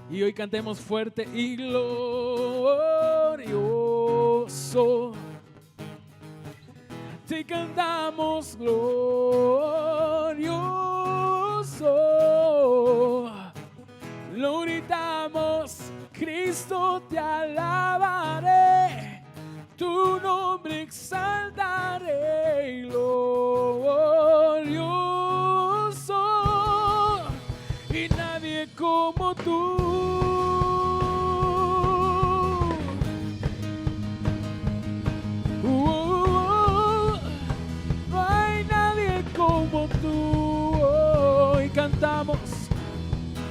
Y hoy cantemos fuerte y glorioso. Te cantamos glorioso. Lo gritamos, Cristo te alabaré. Tu nombre exaltaré, glorioso. Y nadie como tú. No hay nadie como tú. Hoy cantamos,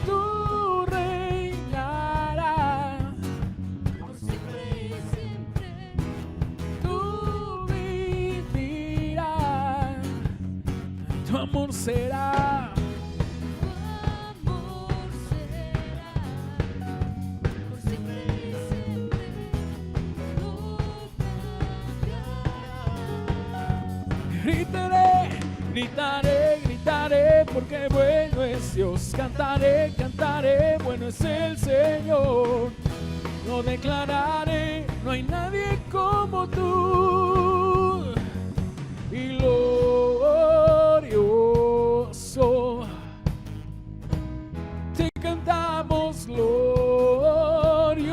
tú reinarás por siempre y siempre. tú vivirás, tu amor será. Tu amor será por siempre y siempre. No cambiará. Gritaré, gritaré, gritaré, porque bueno es Dios. Cantaré, cantaré, bueno es el Señor. Lo declararé, no hay nadie como tú. Y glorioso, te cantamos glorioso.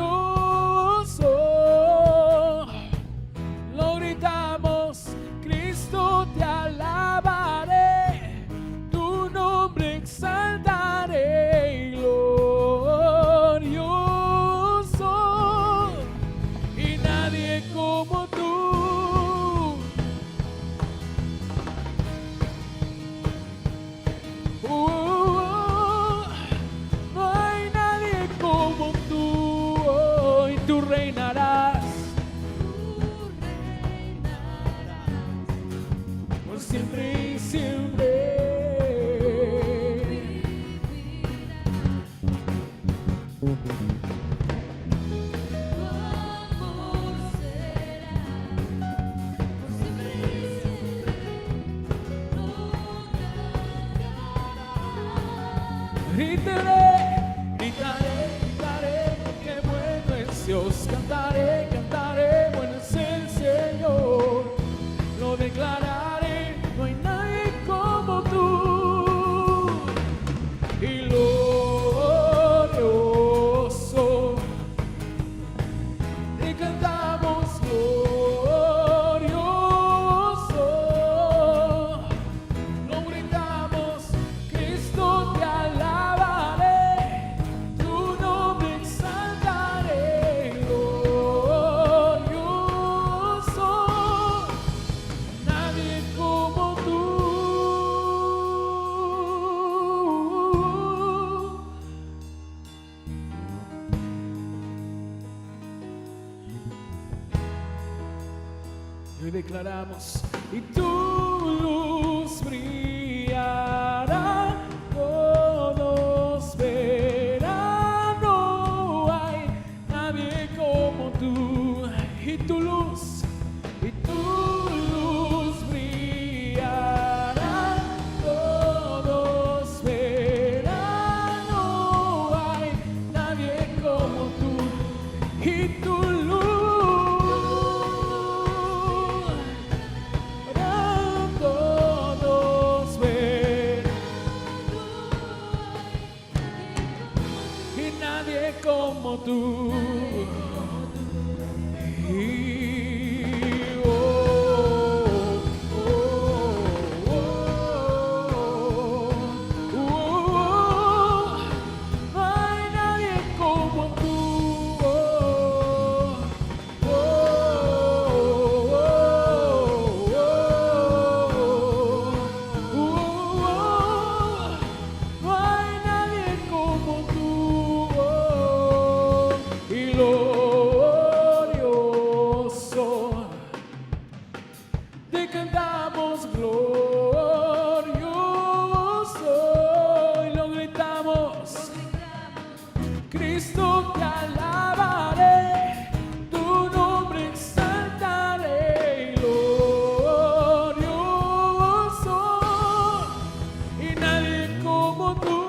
Lo gritamos, Cristo te alabaré, tu nombre exaltaré, glorioso. Y nadie como tú. No hay nadie como tú. Hoy tú reinarás Tú reinarás por siempre y siempre. Tu amor será por siempre y siempre. No cambiará. Gritaré, gritaré, gritaré, porque bueno es Dios. Cantaré, cantaré, bueno es el Señor. Lo declararé, no hay nadie como tú. Y glorioso, te cantamos glorioso. Lo gritamos, Cristo te alabaré, tu nombre exaltaré, glorioso. Nadie como tú. Y hoy declaramos, y tu luz brillará, todos verán, no hay nadie como tú. Y tu luz brillará, todos verán, no hay nadie como tú. Y tu luz todos verán, y nadie como tú. Y, no hay nadie como tú. No hay nadie como tú. Y glorioso, te cantamos glorioso. Y lo gritamos, Cristo te alabaré, tu nombre exaltaré, glorioso. Y nadie como tú.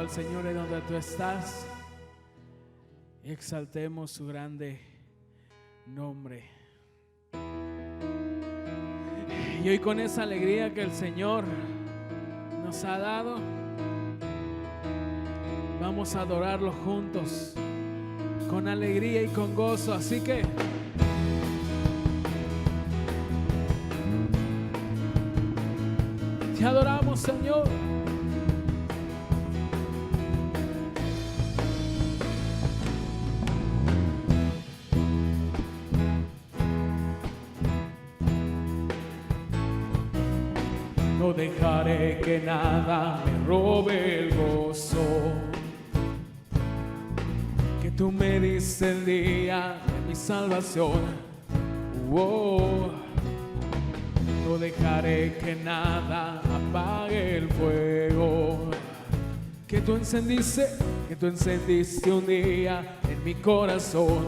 al Señor en donde tú estás y exaltemos su grande nombre. Y hoy, con esa alegría que el Señor nos ha dado, vamos a adorarlo juntos con alegría y con gozo. Así que te adoramos, Señor. No dejaré que nada me robe el gozo que tú me diste el día de mi salvación. No dejaré que nada apague el fuego que tú encendiste un día en mi corazón.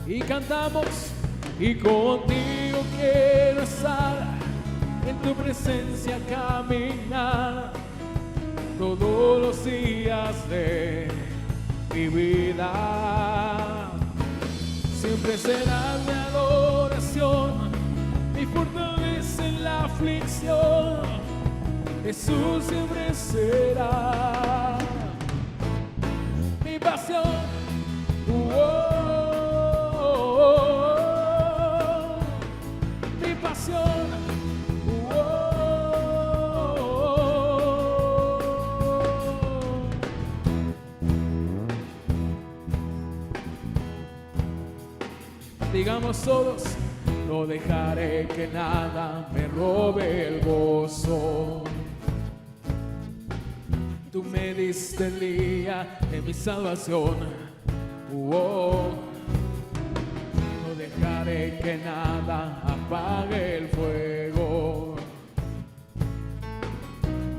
Y cantamos: y contigo quiero estar, en tu presencia caminar todos los días de mi vida. Siempre serás mi adoración, mi fortaleza en la aflicción. Jesús siempre será mi pasión. Mi pasión. Digamos todos: no dejaré que nada me robe el gozo. Tú me diste el día de mi salvación. No dejaré que nada apague el fuego.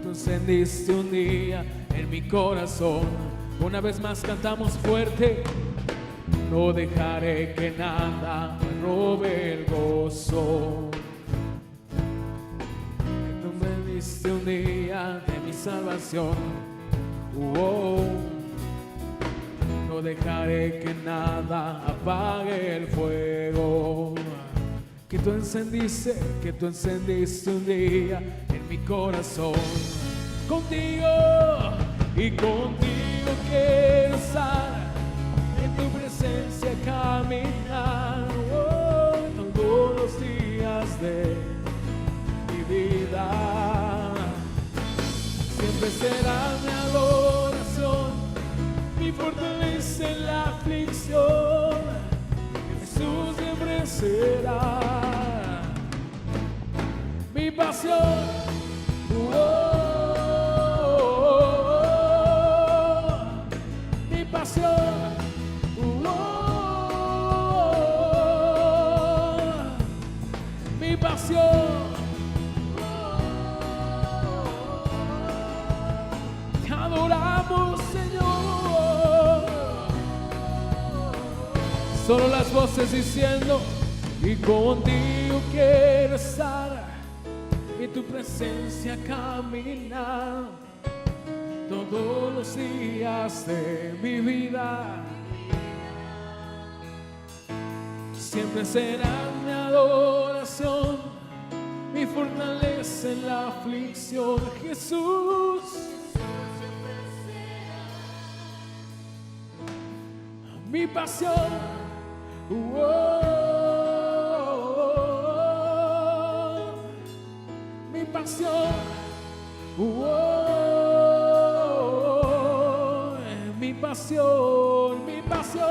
Tú encendiste un día en mi corazón. Una vez más cantamos fuerte: no dejaré que nada me robe el gozo. Tú me diste un día de mi salvación. No dejaré que nada apague el fuego que tú encendiste un día en mi corazón. Contigo, y contigo quiero estar, en tu presencia caminar todos los días de mi vida. Siempre será mi adoración, mi fortaleza en la aflicción. Jesús siempre será mi pasión. Mi pasión. Mi pasión. Te adoramos, Señor. Solo las voces diciendo: y contigo quiero estar, en tu presencia caminar todos los días de mi vida. Siempre será mi adoración, mi fortaleza en la aflicción. Jesús, mi pasión. Mi pasión. Mi pasión. Mi pasión.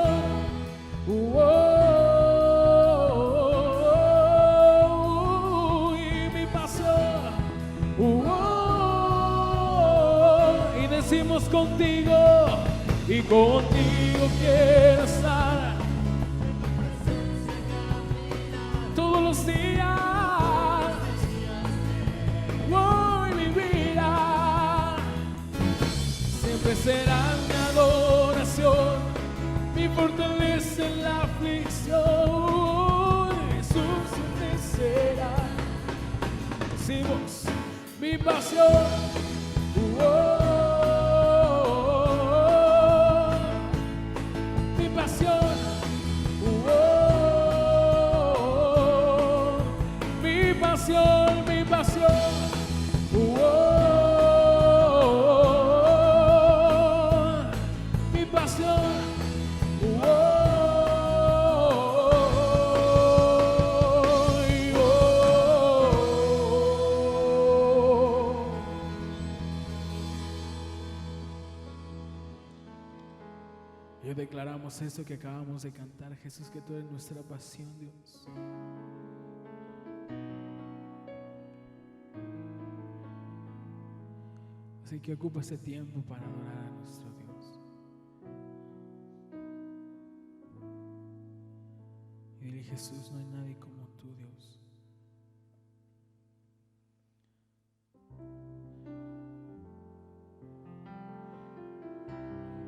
Mi pasión. Y decimos: contigo, y contigo quiero estar todos los días. Mi vida siempre será mi adoración, mi fortaleza en la aflicción. Jesús siempre será. Decimos: mi pasión. pasión, mi pasión. Mi pasión. Y hoy declaramos esto que acabamos de cantar, Jesús, que tú eres nuestra pasión, Dios. Así que ocupa este tiempo para adorar a nuestro Dios. Y dile: Jesús, no hay nadie como tú, Dios.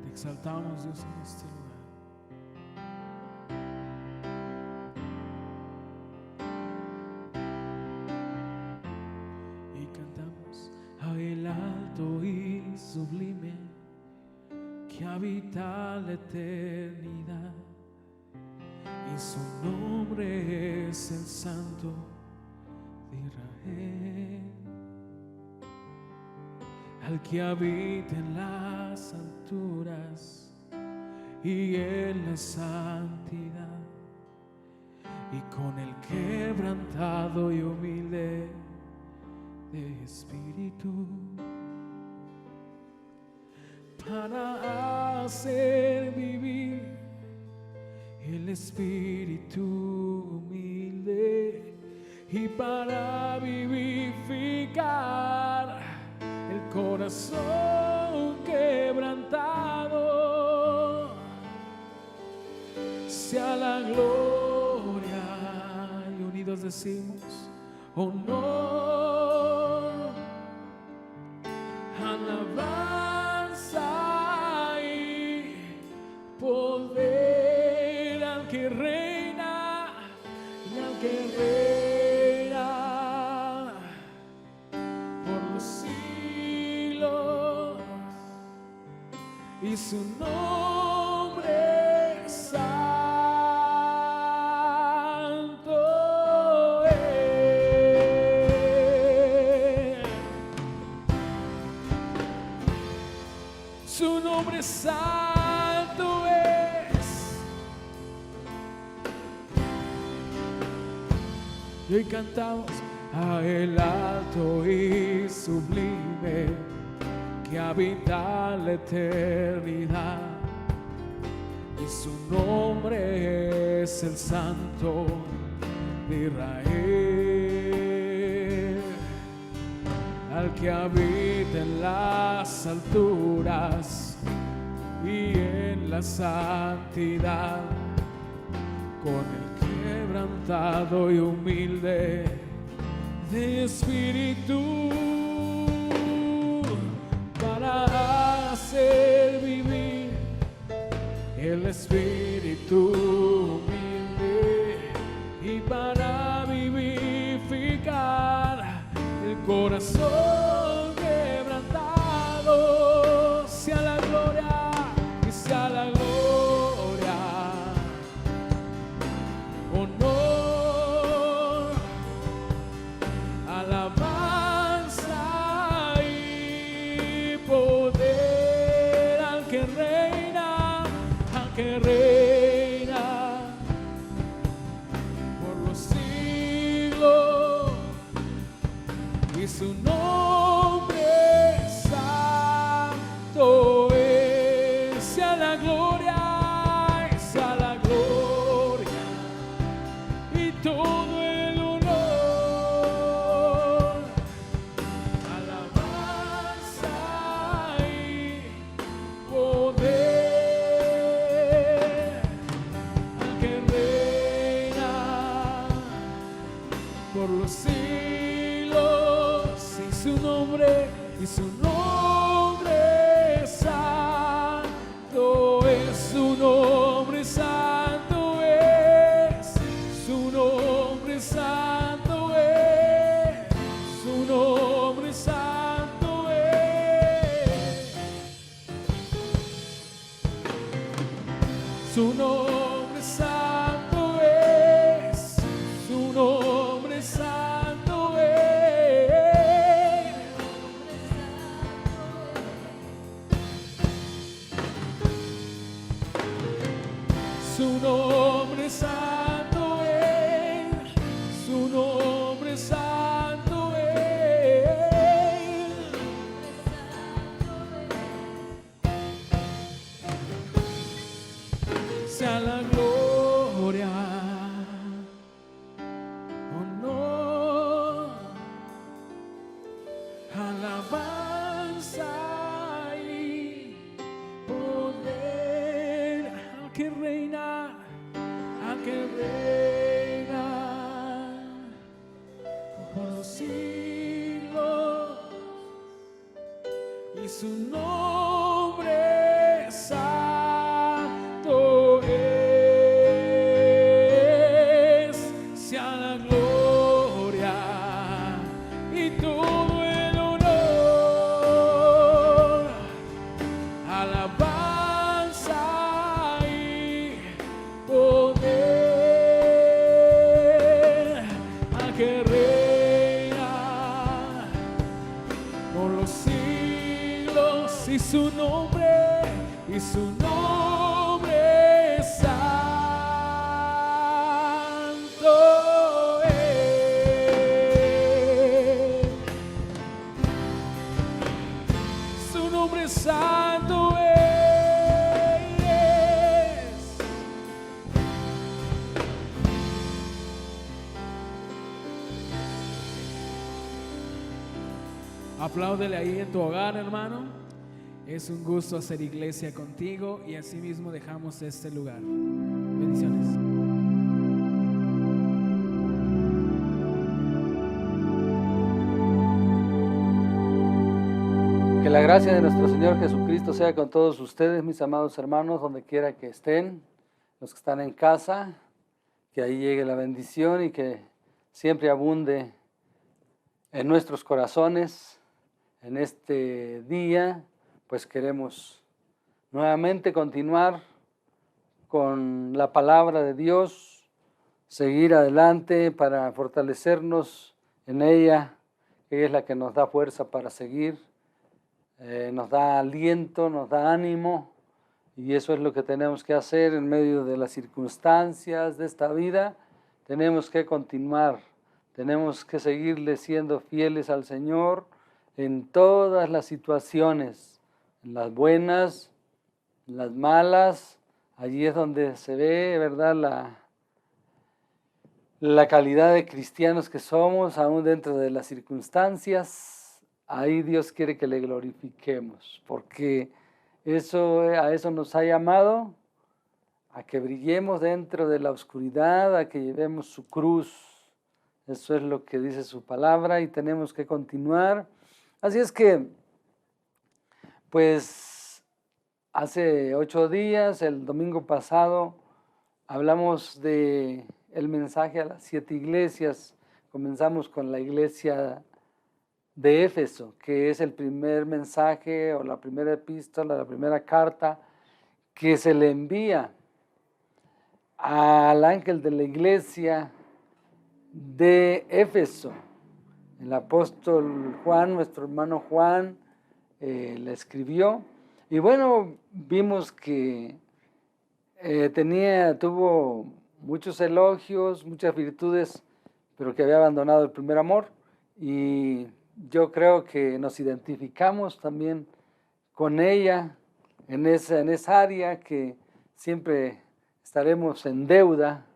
Te exaltamos, Dios, en este lugar. Y cantamos: a el alto y sublime que habita la eternidad, y su nombre es el Santo de Israel, al que habita en las alturas y en la santidad, y con el quebrantado y humilde de espíritu, para hacer vivir el espíritu humilde, y para vivificar el corazón quebrantado. Sea la gloria, y unidos decimos: honor, alabanza y poder al que reina y al que reina por los siglos, y su nombre es santo es. Su nombre santo es. Y hoy cantamos: a el alto y sublime que habita la eternidad, y su nombre es el Santo de Israel, al que habita en las alturas y en la santidad, con el quebrantado y humilde de espíritu, para hacer vivir el espíritu humilde, y para vivificar el corazón quebrantado. Sea la gloria, y sea la gloria, honor, alabanza y poder al que reina por los siglos, y su nombre santo es. Sea la gloria, sea la gloria, y todo el honor, alabanza y poder al que reina por los siglos, y su nombre es santo es. Su nombre santo es. Su nombre santo es. Su nombre santo es. Su nombre santo es. Su nombre santo por los siglos, y su nombre santo es. Sea la gloria y todo el honor, alabanza y poder al que reina por los siglos, y su nombre santo es. Su nombre santo es. Apláudele ahí en tu hogar, hermano. Es un gusto hacer iglesia contigo, y asimismo dejamos este lugar. Bendiciones. Que la gracia de nuestro Señor Jesucristo sea con todos ustedes, mis amados hermanos, donde quiera que estén, los que están en casa, que ahí llegue la bendición y que siempre abunde en nuestros corazones. En este día, pues queremos nuevamente continuar con la palabra de Dios, seguir adelante para fortalecernos en ella, que es la que nos da fuerza para seguir. Nos da aliento, nos da ánimo, y eso es lo que tenemos que hacer en medio de las circunstancias de esta vida. Tenemos que continuar, tenemos que seguirle siendo fieles al Señor en todas las situaciones, en las buenas, en las malas. Allí es donde se ve, ¿verdad?, la calidad de cristianos que somos, aún dentro de las circunstancias. Ahí Dios quiere que le glorifiquemos, porque a eso nos ha llamado, a que brillemos dentro de la oscuridad, a que llevemos su cruz. Eso es lo que dice su palabra, y tenemos que continuar. Así es que, pues, hace 8 días, el domingo pasado, hablamos de el mensaje a las 7 iglesias. Comenzamos con la iglesia de Éfeso, que es el primer mensaje o la primera epístola, la primera carta que se le envía al ángel de la iglesia de Éfeso. El apóstol Juan, nuestro hermano Juan, la escribió. Y bueno, vimos que tuvo muchos elogios, muchas virtudes, pero que había abandonado el primer amor. Y yo creo que nos identificamos también con ella en esa área, que siempre estaremos en deuda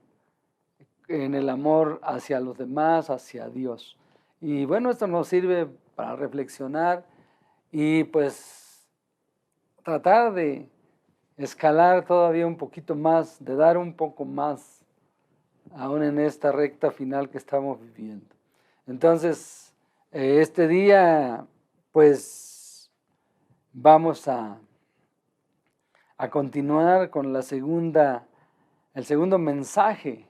en el amor hacia los demás, hacia Dios. Y bueno, esto nos sirve para reflexionar y pues tratar de escalar todavía un poquito más, de dar un poco más, aún en esta recta final que estamos viviendo. Entonces, este día, pues, vamos a continuar con el segundo mensaje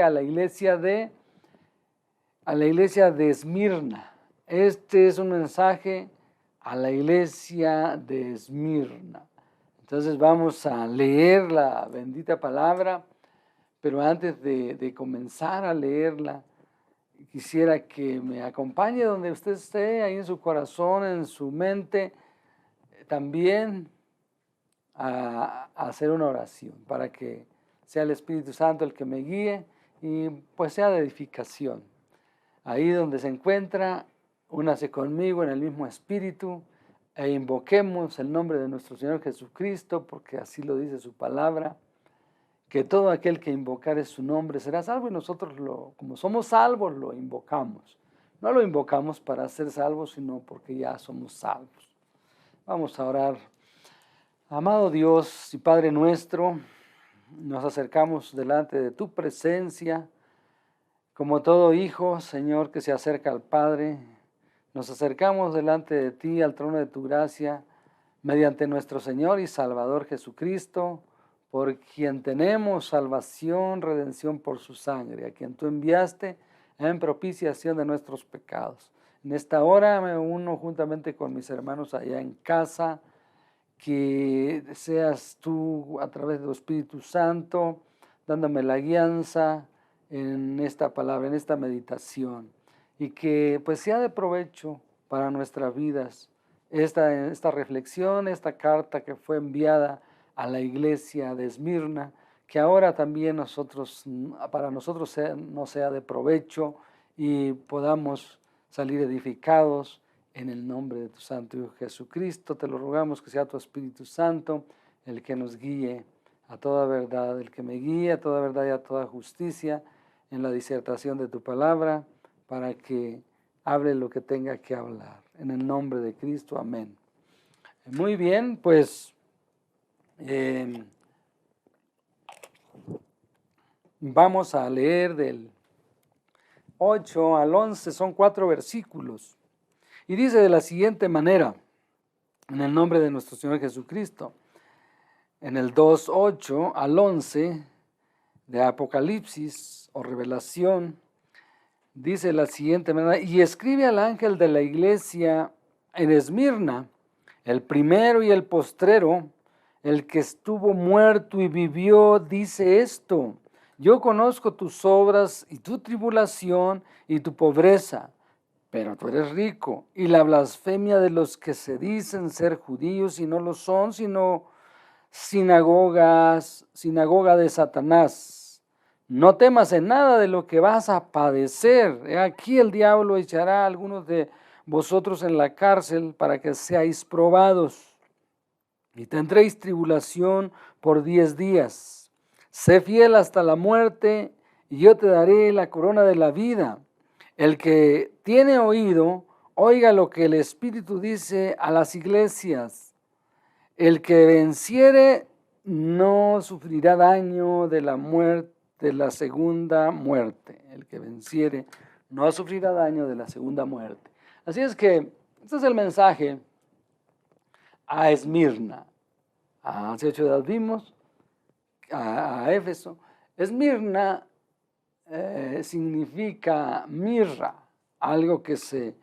a la iglesia de Esmirna. Este es un mensaje a la iglesia de Esmirna. Entonces vamos a leer la bendita palabra, pero antes de comenzar a leerla, quisiera que me acompañe donde usted esté, ahí en su corazón, en su mente, también a hacer una oración para que sea el Espíritu Santo el que me guíe y pues sea de edificación. Ahí donde se encuentra, únase conmigo en el mismo espíritu e invoquemos el nombre de nuestro Señor Jesucristo, porque así lo dice su palabra, que todo aquel que invocare su nombre será salvo, y nosotros, como somos salvos, lo invocamos. No lo invocamos para ser salvos, sino porque ya somos salvos. Vamos a orar. Amado Dios y Padre nuestro, nos acercamos delante de tu presencia, Como todo hijo, Señor, que se acerca al Padre, nos acercamos delante de ti, al trono de tu gracia, mediante nuestro Señor y Salvador Jesucristo, por quien tenemos salvación, redención por su sangre, a quien tú enviaste en propiciación de nuestros pecados. En esta hora me uno juntamente con mis hermanos allá en casa, que seas tú a través del Espíritu Santo, dándome la guianza en esta palabra, en esta meditación, y que pues sea de provecho para nuestras vidas esta reflexión, esta carta que fue enviada a la iglesia de Esmirna, que ahora también para nosotros nos sea de provecho y podamos salir edificados en el nombre de tu Santo Hijo Jesucristo. Te lo rogamos que sea tu Espíritu Santo el que nos guíe a toda verdad, el que me guíe a toda verdad y a toda justicia en la disertación de tu palabra, para que hable lo que tenga que hablar. En el nombre de Cristo, amén. Muy bien, pues vamos a leer del 8 al 11, son 4 versículos. Y dice de la siguiente manera, en el nombre de nuestro Señor Jesucristo, en el 2:8 al 11 de Apocalipsis o Revelación, dice de la siguiente manera: y escribe al ángel de la iglesia en Esmirna, el primero y el postrero, el que estuvo muerto y vivió, dice esto: yo conozco tus obras y tu tribulación y tu pobreza, pero tú eres rico, y la blasfemia de los que se dicen ser judíos y no lo son, sino sinagoga de Satanás. No temas en nada de lo que vas a padecer. Aquí el diablo echará a algunos de vosotros en la cárcel para que seáis probados, y tendréis tribulación por 10 días. Sé fiel hasta la muerte, y yo te daré la corona de la vida. El que tiene oído, oiga lo que el Espíritu dice a las iglesias. El que venciere no sufrirá daño de la muerte, de la segunda muerte. El que venciere no sufrirá daño de la segunda muerte. Así es que este es el mensaje a Esmirna. Hace 8 días vimos a Éfeso. Esmirna significa mirra, algo que se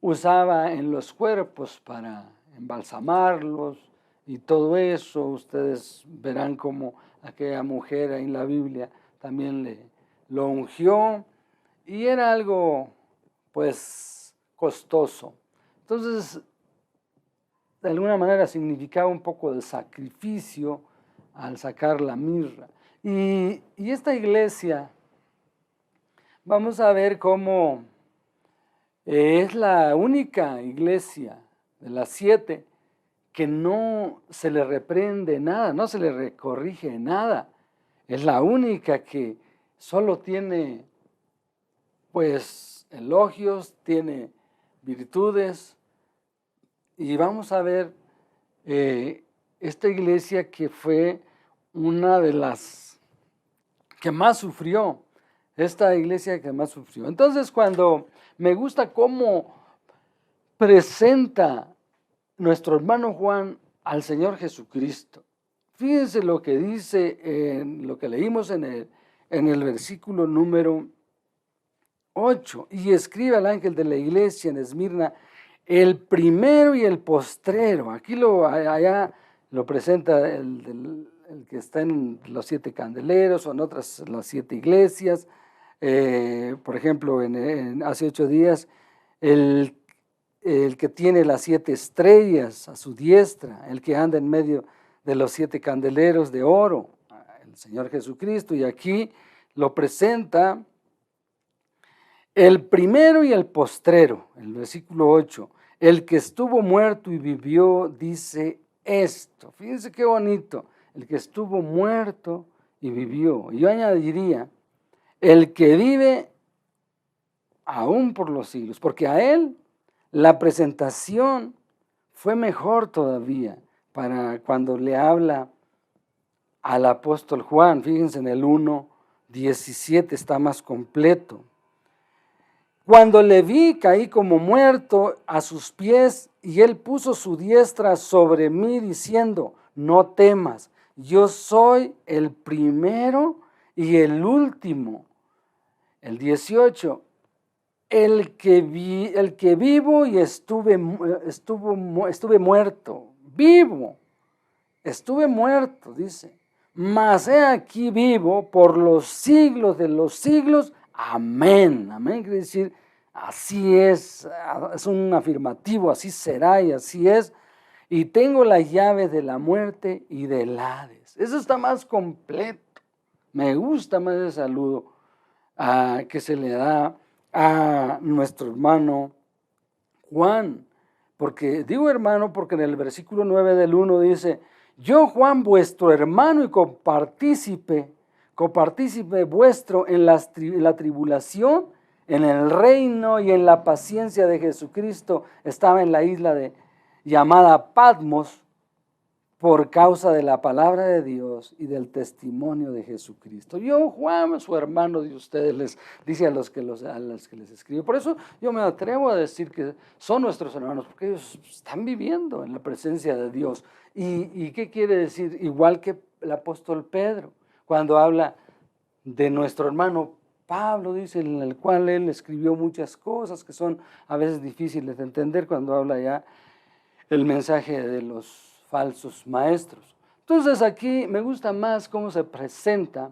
usaba en los cuerpos para embalsamarlos y todo eso. Ustedes verán cómo aquella mujer en la Biblia también lo ungió, y era algo pues costoso. Entonces, de alguna manera significaba un poco de sacrificio al sacar la mirra. Y esta iglesia, vamos a ver cómo es la única iglesia de las 7 que no se le reprende nada, no se le corrige nada. Es la única que solo tiene pues elogios, tiene virtudes. Y vamos a ver esta iglesia que fue una de las que más sufrió, esta iglesia que más sufrió. Entonces, cuando me gusta cómo presenta nuestro hermano Juan al Señor Jesucristo, fíjense lo que dice en lo que leímos en el versículo número 8: y escribe al ángel de la iglesia en Esmirna, el primero y el postrero. Aquí allá lo presenta el que está en los 7 candeleros, o en otras las 7 iglesias. Por ejemplo, hace 8 días, el que tiene las 7 estrellas a su diestra, el que anda en medio de los 7 candeleros de oro, el Señor Jesucristo. Y aquí lo presenta el primero y el postrero, el versículo 8, el que estuvo muerto y vivió, dice esto. Fíjense qué bonito, el que estuvo muerto y vivió. Yo añadiría, el que vive aún por los siglos, porque a él la presentación fue mejor todavía para cuando le habla al apóstol Juan. Fíjense en el 1, 17 está más completo. Cuando le vi, caí como muerto a sus pies, y él puso su diestra sobre mí diciendo, no temas, yo soy el primero y el último. El 18, el que vivo y estuve muerto, vivo, estuve muerto, dice, mas he aquí vivo por los siglos de los siglos, amén, amén, quiere decir, así es un afirmativo, así será y así es, y tengo la llave de la muerte y del Hades. Eso está más completo, me gusta más el saludo que se le da a nuestro hermano Juan, porque digo hermano porque en el versículo 9 del 1 dice, yo Juan vuestro hermano y copartícipe vuestro en la tribulación, en el reino y en la paciencia de Jesucristo, estaba en la isla llamada Patmos, por causa de la palabra de Dios y del testimonio de Jesucristo. Yo, Juan, su hermano de ustedes, les dice a los que les escribe. Por eso yo me atrevo a decir que son nuestros hermanos, porque ellos están viviendo en la presencia de Dios. ¿Y qué quiere decir? Igual que el apóstol Pedro, cuando habla de nuestro hermano Pablo, dice, en el cual él escribió muchas cosas que son a veces difíciles de entender cuando habla ya el mensaje de los falsos maestros. Entonces aquí me gusta más cómo se presenta.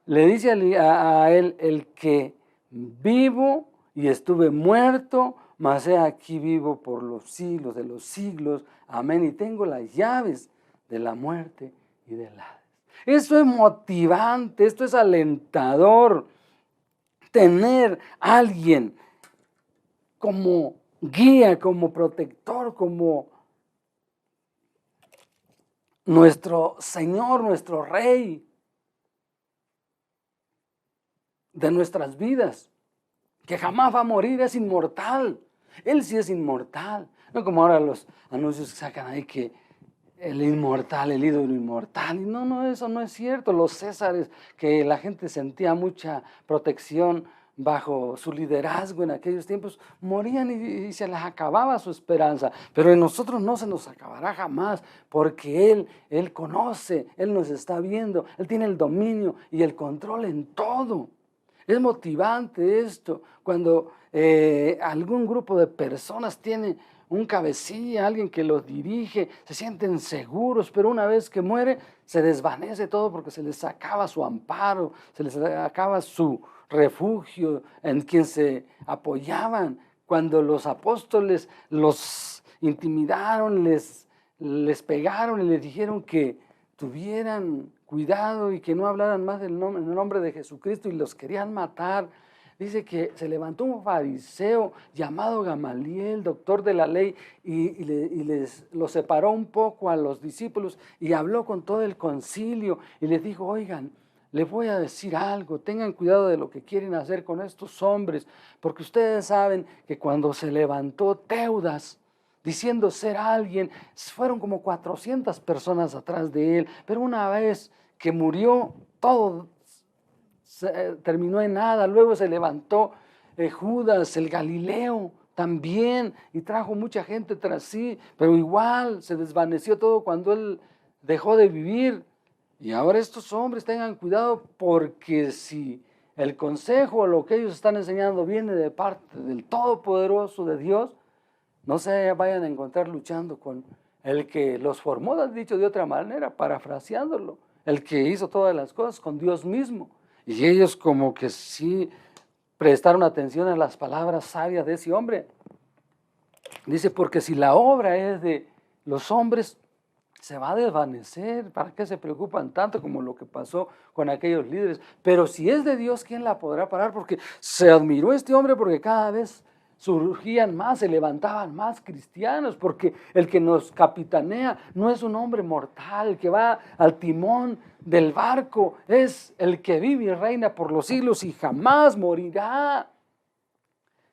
Le dice a él, el que vivo y estuve muerto, mas he aquí vivo por los siglos de los siglos, amén, y tengo las llaves de la muerte y del Hades. Esto es motivante, esto es alentador, tener a alguien como guía, como protector, como nuestro Señor, nuestro Rey de nuestras vidas, que jamás va a morir, es inmortal. Él sí es inmortal. No como ahora los anuncios que sacan ahí que el inmortal, el ídolo inmortal. Y no, eso no es cierto. Los Césares, que la gente sentía mucha protección bajo su liderazgo en aquellos tiempos, morían y se les acababa su esperanza. Pero en nosotros no se nos acabará jamás, porque Él conoce, Él nos está viendo, Él tiene el dominio y el control en todo. Es motivante esto, cuando algún grupo de personas tiene un cabecilla, alguien que los dirige, se sienten seguros, pero una vez que muere se desvanece todo porque se les acaba su amparo, se les acaba su refugio en quien se apoyaban. Cuando los apóstoles los intimidaron, les pegaron y les dijeron que tuvieran cuidado y que no hablaran más en el nombre de Jesucristo y los querían matar. Dice que se levantó un fariseo llamado Gamaliel, doctor de la ley, y los separó un poco a los discípulos y habló con todo el concilio y les dijo, oigan, les voy a decir algo, tengan cuidado de lo que quieren hacer con estos hombres, porque ustedes saben que cuando se levantó Teudas, diciendo ser alguien, fueron como 400 personas atrás de él, pero una vez que murió, todo terminó en nada. Luego se levantó Judas, el Galileo, también, y trajo mucha gente tras sí, pero igual se desvaneció todo cuando él dejó de vivir. Y ahora estos hombres tengan cuidado, porque si el consejo o lo que ellos están enseñando viene de parte del Todopoderoso de Dios, no se vayan a encontrar luchando con el que los formó, dicho de otra manera, parafraseándolo, el que hizo todas las cosas, con Dios mismo. Y ellos como que sí prestaron atención a las palabras sabias de ese hombre. Dice, porque si la obra es de los hombres, se va a desvanecer. ¿Para qué se preocupan tanto como lo que pasó con aquellos líderes? Pero si es de Dios, ¿quién la podrá parar? Porque se admiró este hombre porque cada vez surgían más, se levantaban más cristianos, porque el que nos capitanea no es un hombre mortal, el que va al timón del barco es el que vive y reina por los siglos y jamás morirá,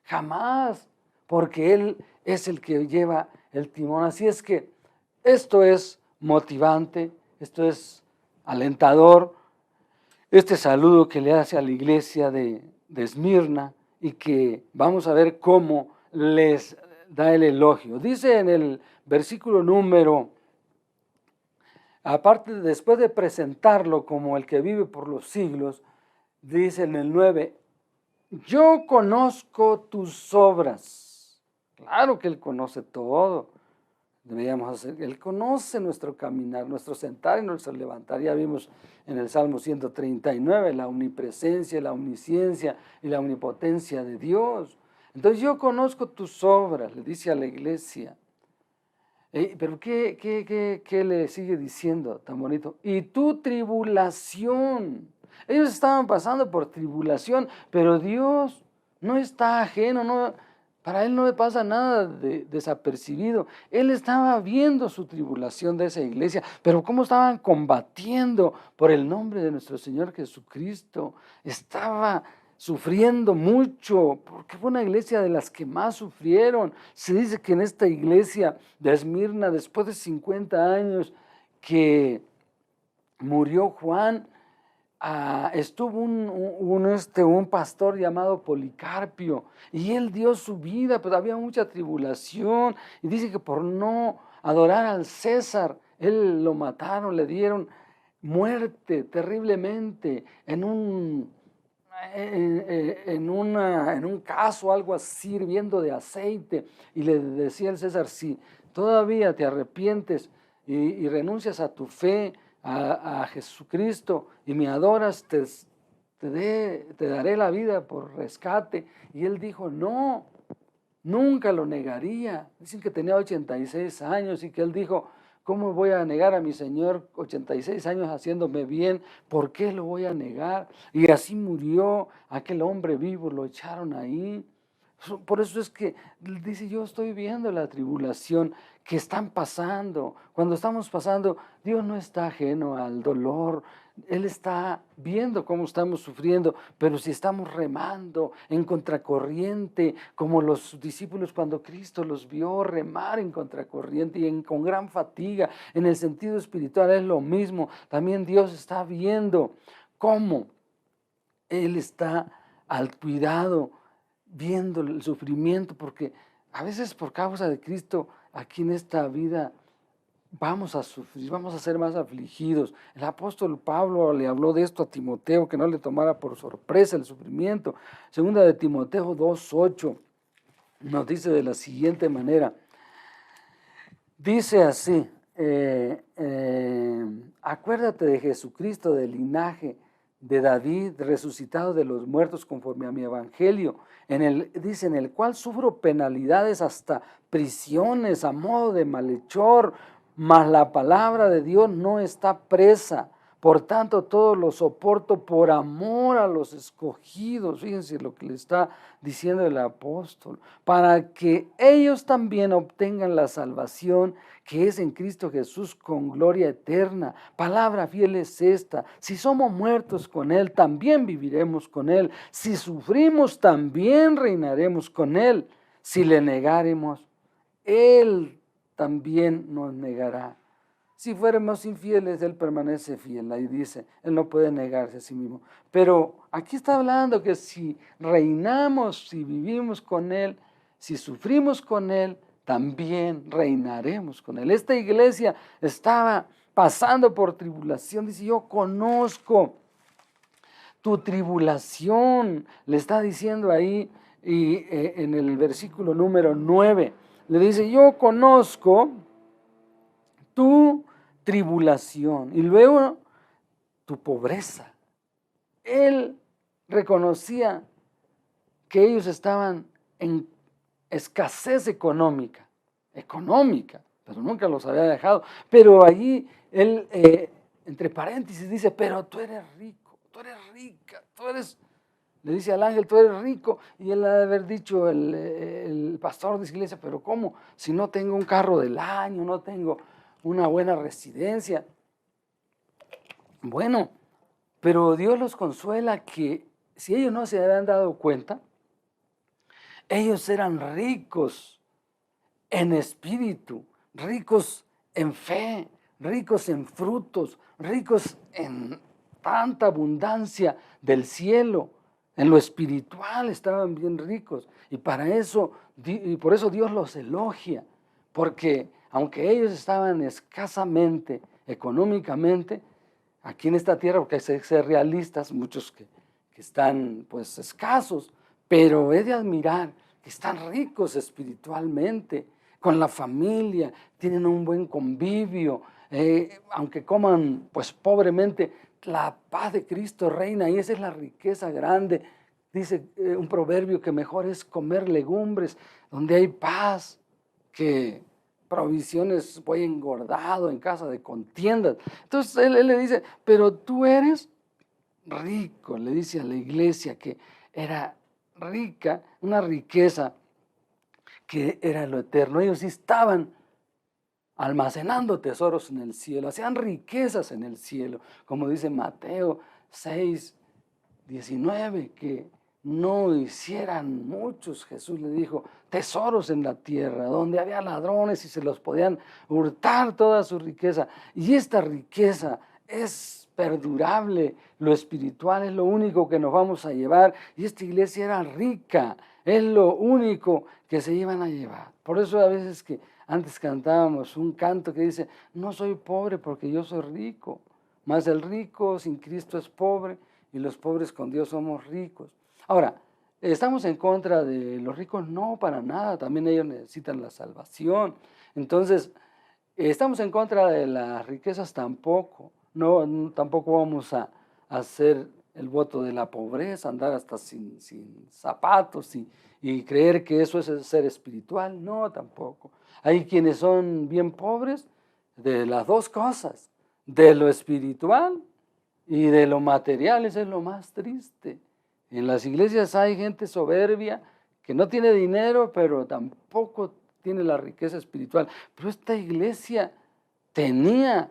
jamás, porque Él es el que lleva el timón. Así es que esto es motivante, esto es alentador. este saludo que le hace a la iglesia de Esmirna y que vamos a ver cómo les da el elogio. Dice en el versículo número, aparte, después de presentarlo como el que vive por los siglos, dice en el 9, yo conozco tus obras. Claro que Él conoce todo. Deberíamos hacer, Él conoce nuestro caminar, nuestro sentar y nuestro levantar. Ya vimos en el Salmo 139 la omnipresencia, la omnisciencia y la omnipotencia de Dios. Entonces yo conozco tus obras, le dice a la iglesia. Pero ¿qué le sigue diciendo tan bonito? Y tu tribulación. Ellos estaban pasando por tribulación, pero Dios no está ajeno, no, para Él no le pasa nada desapercibido. Él estaba viendo su tribulación de esa iglesia, pero cómo estaban combatiendo por el nombre de nuestro Señor Jesucristo. Estaba sufriendo mucho, porque fue una iglesia de las que más sufrieron. Se dice que en esta iglesia de Esmirna, después de 50 años que murió Juan, estuvo un pastor llamado Policarpio, y él dio su vida, pues había mucha tribulación, y dice que por no adorar al César, él lo mataron, le dieron muerte terriblemente en un caso, algo así, hirviendo de aceite, y le decía el César, si todavía te arrepientes y renuncias a tu fe, a Jesucristo, y me adoras, te daré la vida por rescate. Y él dijo, no, nunca lo negaría. Dicen que tenía 86 años y que él dijo, ¿cómo voy a negar a mi Señor 86 años haciéndome bien? ¿Por qué lo voy a negar? Y así murió aquel hombre vivo, lo echaron ahí. Por eso es que dice, yo estoy viendo la tribulación que están pasando. Cuando estamos pasando, Dios no está ajeno al dolor. Él está viendo cómo estamos sufriendo, pero si estamos remando en contracorriente, como los discípulos cuando Cristo los vio remar en contracorriente y con gran fatiga, en el sentido espiritual es lo mismo. También Dios está viendo cómo Él está al cuidado, viendo el sufrimiento, porque a veces por causa de Cristo aquí en esta vida vamos a sufrir, vamos a ser más afligidos. El apóstol Pablo le habló de esto a Timoteo, que no le tomara por sorpresa el sufrimiento. Segunda de Timoteo 2:8 nos dice de la siguiente manera, dice así, acuérdate de Jesucristo, del linaje de David, resucitado de los muertos conforme a mi evangelio, dice, en el cual sufro penalidades hasta prisiones a modo de malhechor, mas la palabra de Dios no está presa. Por tanto, todo lo soporto por amor a los escogidos. Fíjense lo que le está diciendo el apóstol. Para que ellos también obtengan la salvación que es en Cristo Jesús con gloria eterna. Palabra fiel es esta. Si somos muertos con Él, también viviremos con Él. Si sufrimos, también reinaremos con Él. Si le negáremos, Él también nos negará. Si fuéramos infieles, Él permanece fiel. Ahí dice, Él no puede negarse a sí mismo. Pero aquí está hablando que si reinamos, si vivimos con Él, si sufrimos con Él, también reinaremos con Él. Esta iglesia estaba pasando por tribulación. Dice, yo conozco tu tribulación. Le está diciendo ahí y, en el versículo número 9. Le dice, yo conozco tu tribulación y luego tu pobreza. Él reconocía que ellos estaban en escasez económica, pero nunca los había dejado. Pero allí él, entre paréntesis, dice, pero tú eres rico, tú eres rica, tú eres... Le dice al ángel, tú eres rico, y él ha de haber dicho, el pastor de esa iglesia, pero ¿cómo? Si no tengo un carro del año, no tengo una buena residencia. Bueno, pero Dios los consuela que si ellos no se habían dado cuenta, ellos eran ricos en espíritu, ricos en fe, ricos en frutos, ricos en tanta abundancia del cielo. En lo espiritual estaban bien ricos y por eso Dios los elogia, porque aunque ellos estaban escasamente económicamente aquí en esta tierra, porque hay que ser realistas, muchos que están pues escasos, pero es de admirar que están ricos espiritualmente, con la familia, tienen un buen convivio, aunque coman pues pobremente, la paz de Cristo reina y esa es la riqueza grande. Dice un proverbio que mejor es comer legumbres donde hay paz que provisiones voy engordado en casa de contiendas. Entonces él le dice, pero tú eres rico, le dice a la iglesia que era rica, una riqueza que era lo eterno. Ellos sí estaban almacenando tesoros en el cielo, hacían riquezas en el cielo, como dice Mateo 6:19, que no hicieran muchos, Jesús le dijo, tesoros en la tierra, donde había ladrones y se los podían hurtar toda su riqueza. Y esta riqueza es perdurable, lo espiritual es lo único que nos vamos a llevar, y esta iglesia era rica, es lo único que se iban a llevar. Por eso a veces que antes cantábamos un canto que dice, no soy pobre porque yo soy rico, mas el rico sin Cristo es pobre y los pobres con Dios somos ricos. Ahora, ¿estamos en contra de los ricos? No, para nada, también ellos necesitan la salvación. Entonces, ¿estamos en contra de las riquezas? Tampoco. No, tampoco vamos a hacer el voto de la pobreza, andar hasta sin zapatos y creer que eso es ser espiritual. No, tampoco. Hay quienes son bien pobres de las dos cosas, de lo espiritual y de lo material. Eso es lo más triste. En las iglesias hay gente soberbia que no tiene dinero, pero tampoco tiene la riqueza espiritual. Pero esta iglesia tenía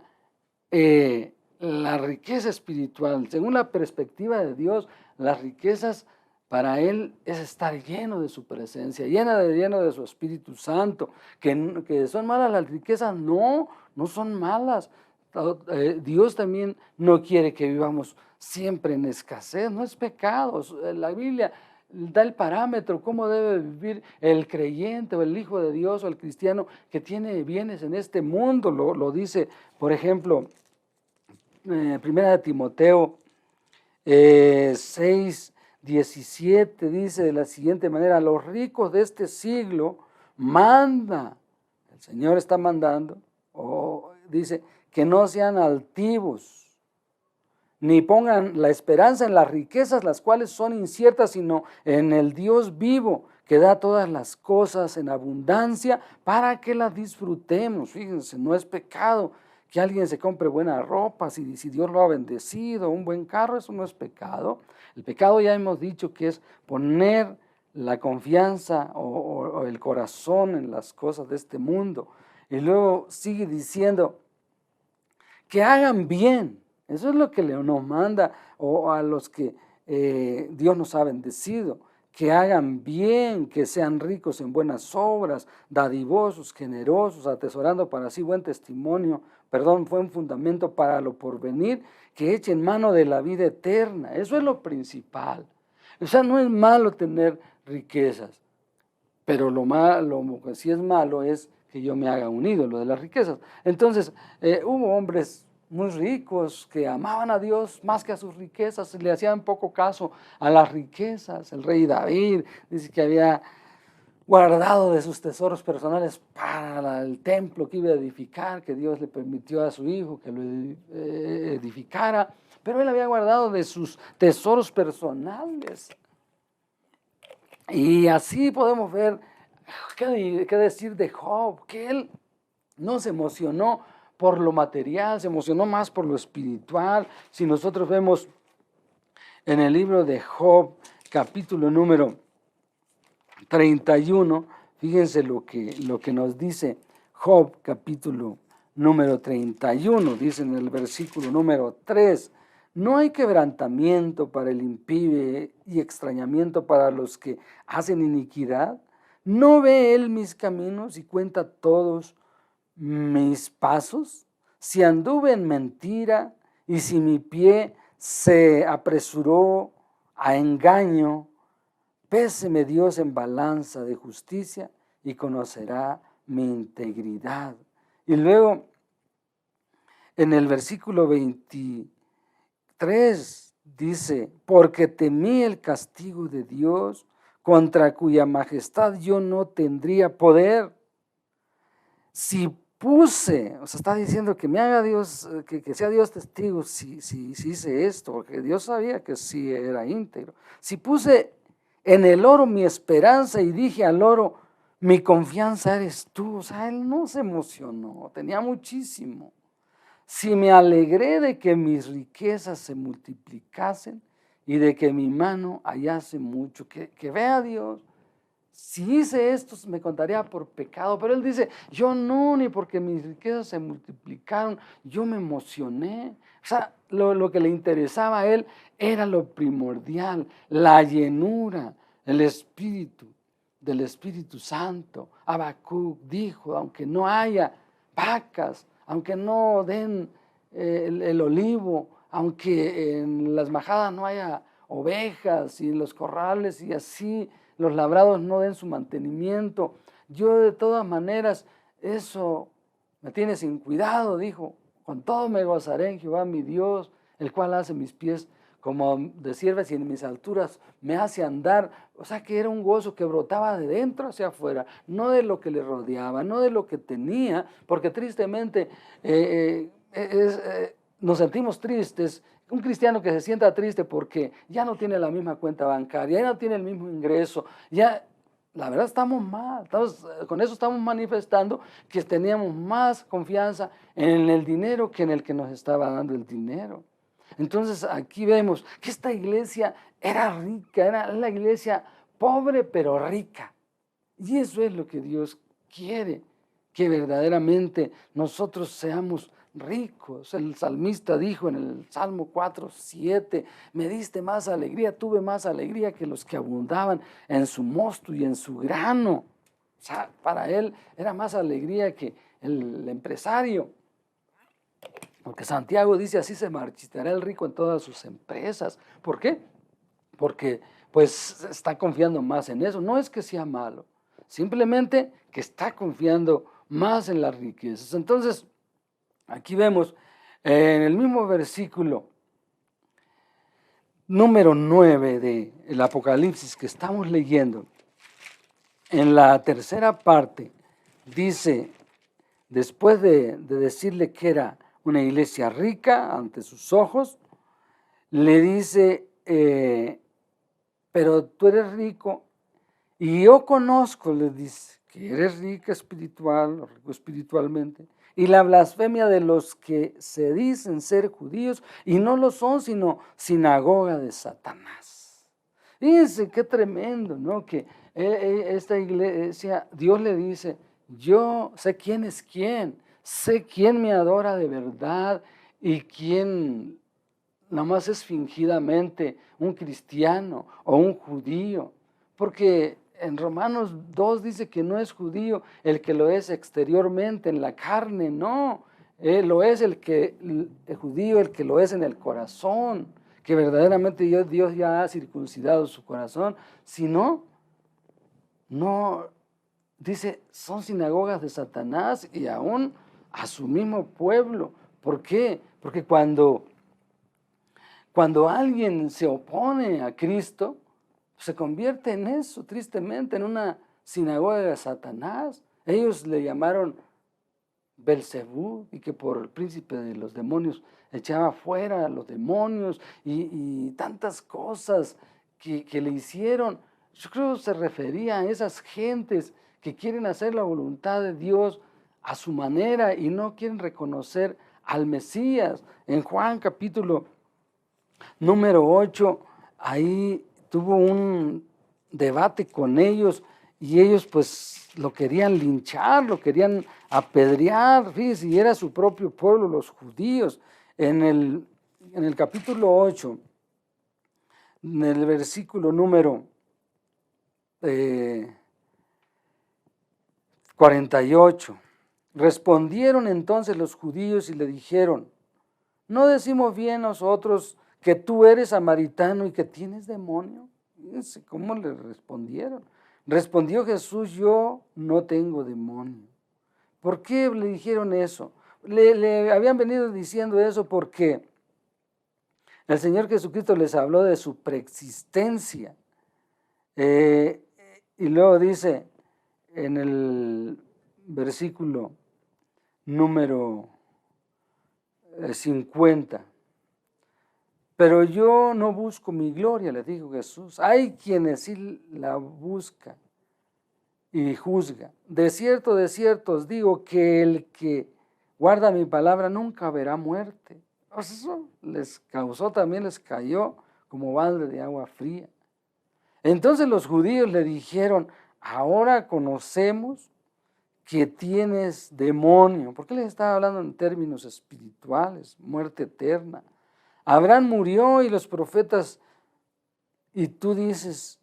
la riqueza espiritual. Según la perspectiva de Dios, las riquezas para Él es estar lleno de su presencia, lleno de su Espíritu Santo. ¿Que son malas las riquezas? No, no son malas. Dios también no quiere que vivamos siempre en escasez, no es pecado. La Biblia da el parámetro, cómo debe vivir el creyente o el hijo de Dios o el cristiano que tiene bienes en este mundo. Lo dice, por ejemplo, Primera de Timoteo 6:17, dice de la siguiente manera, los ricos de este siglo manda, el Señor está mandando, dice, que no sean altivos, ni pongan la esperanza en las riquezas, las cuales son inciertas, sino en el Dios vivo, que da todas las cosas en abundancia para que las disfrutemos. Fíjense, no es pecado que alguien se compre buena ropa, si Dios lo ha bendecido, un buen carro, eso no es pecado. El pecado ya hemos dicho que es poner la confianza o el corazón en las cosas de este mundo. Y luego sigue diciendo que hagan bien. Eso es lo que nos manda o a los que Dios nos ha bendecido, que hagan bien, que sean ricos en buenas obras, dadivosos, generosos, atesorando para sí buen fundamento para lo porvenir, que echen mano de la vida eterna. Eso es lo principal. O sea, no es malo tener riquezas, pero lo que sí es malo es que yo me haga un ídolo de las riquezas. Entonces, hubo hombres muy ricos que amaban a Dios más que a sus riquezas, le hacían poco caso a las riquezas. El rey David dice que había guardado de sus tesoros personales para el templo que iba a edificar, que Dios le permitió a su hijo que lo edificara, pero él había guardado de sus tesoros personales. Y así podemos ver, qué decir de Job, que él no se emocionó por lo material, se emocionó más por lo espiritual. Si nosotros vemos en el libro de Job, capítulo número 31, fíjense lo que nos dice Job, capítulo número 31, dice en el versículo número 3, no hay quebrantamiento para el impío y extrañamiento para los que hacen iniquidad. ¿No ve él mis caminos y cuenta todos mis pasos? Si anduve en mentira y si mi pie se apresuró a engaño, péseme Dios en balanza de justicia y conocerá mi integridad. Y luego, en el versículo 23 dice, porque temí el castigo de Dios, contra cuya majestad yo no tendría poder. Si puse, o sea, está diciendo que me haga Dios, que sea Dios testigo si hice esto, porque Dios sabía que sí era íntegro. Si puse en el oro mi esperanza y dije al oro, mi confianza eres tú. O sea, él no se emocionó, tenía muchísimo. Si me alegré de que mis riquezas se multiplicasen y de que mi mano hallase mucho, que vea a Dios. Si hice esto, me contaría por pecado. Pero él dice, yo no, ni porque mis riquezas se multiplicaron, yo me emocioné. O sea, lo que le interesaba a él era lo primordial, la llenura, el espíritu del Espíritu Santo. Habacuc dijo, aunque no haya vacas, aunque no den el olivo, aunque en las majadas no haya ovejas y en los corrales y así, los labrados no den su mantenimiento, yo de todas maneras eso me tiene sin cuidado, dijo, con todo me gozaré en Jehová mi Dios, el cual hace mis pies como de siervas y en mis alturas me hace andar. O sea que era un gozo que brotaba de dentro hacia afuera, no de lo que le rodeaba, no de lo que tenía, porque tristemente nos sentimos tristes. Un cristiano que se sienta triste porque ya no tiene la misma cuenta bancaria, ya no tiene el mismo ingreso, ya, la verdad estamos mal, con eso estamos manifestando que teníamos más confianza en el dinero que en el que nos estaba dando el dinero. Entonces aquí vemos que esta iglesia era rica, era la iglesia pobre pero rica. Y eso es lo que Dios quiere, que verdaderamente nosotros seamos ricos. El salmista dijo en el Salmo 4:7, me diste más alegría, tuve más alegría que los que abundaban en su mosto y en su grano. O sea, para él era más alegría que el empresario. Porque Santiago dice, así se marchitará el rico en todas sus empresas. ¿Por qué? Porque pues está confiando más en eso. No es que sea malo, simplemente que está confiando más en las riquezas. Entonces, aquí vemos en el mismo versículo número 9 del Apocalipsis que estamos leyendo, en la tercera parte, dice, después de decirle que era una iglesia rica ante sus ojos, le dice, pero tú eres rico y yo conozco, le dice, que eres rica espiritual, o rico espiritualmente, y la blasfemia de los que se dicen ser judíos y no lo son, sino sinagoga de Satanás. Fíjense qué tremendo, ¿no? Que esta iglesia, Dios le dice, yo sé quién es quién, sé quién me adora de verdad y quién nada más es fingidamente un cristiano o un judío, porque en Romanos 2 dice que no es judío el que lo es exteriormente en la carne, no, lo es el judío el que lo es en el corazón, que verdaderamente Dios ya ha circuncidado su corazón. Si no, dice, son sinagogas de Satanás y aún a su mismo pueblo. ¿Por qué? Porque cuando alguien se opone a Cristo, se convierte en eso, tristemente, en una sinagoga de Satanás. Ellos le llamaron Belcebú, y que por el príncipe de los demonios echaba fuera a los demonios y tantas cosas que le hicieron. Yo creo que se refería a esas gentes que quieren hacer la voluntad de Dios a su manera y no quieren reconocer al Mesías. En Juan capítulo número 8, ahí tuvo un debate con ellos y ellos pues lo querían linchar, lo querían apedrear, fíjense, y era su propio pueblo, los judíos. En el capítulo 8, en el versículo número 48, respondieron entonces los judíos y le dijeron, ¿no decimos bien nosotros que tú eres samaritano y que tienes demonio? Fíjense cómo le respondieron. Respondió Jesús, yo no tengo demonio. ¿Por qué le dijeron eso? Le habían venido diciendo eso porque el Señor Jesucristo les habló de su preexistencia. Y luego dice en el versículo número 50, pero yo no busco mi gloria, le dijo Jesús. Hay quienes sí la buscan y juzgan. De cierto os digo que el que guarda mi palabra nunca verá muerte. Pues eso les causó, también les cayó como balde de agua fría. Entonces los judíos le dijeron, ahora conocemos que tienes demonio. ¿Por qué les estaba hablando en términos espirituales? Muerte eterna. Abraham murió y los profetas, y tú dices,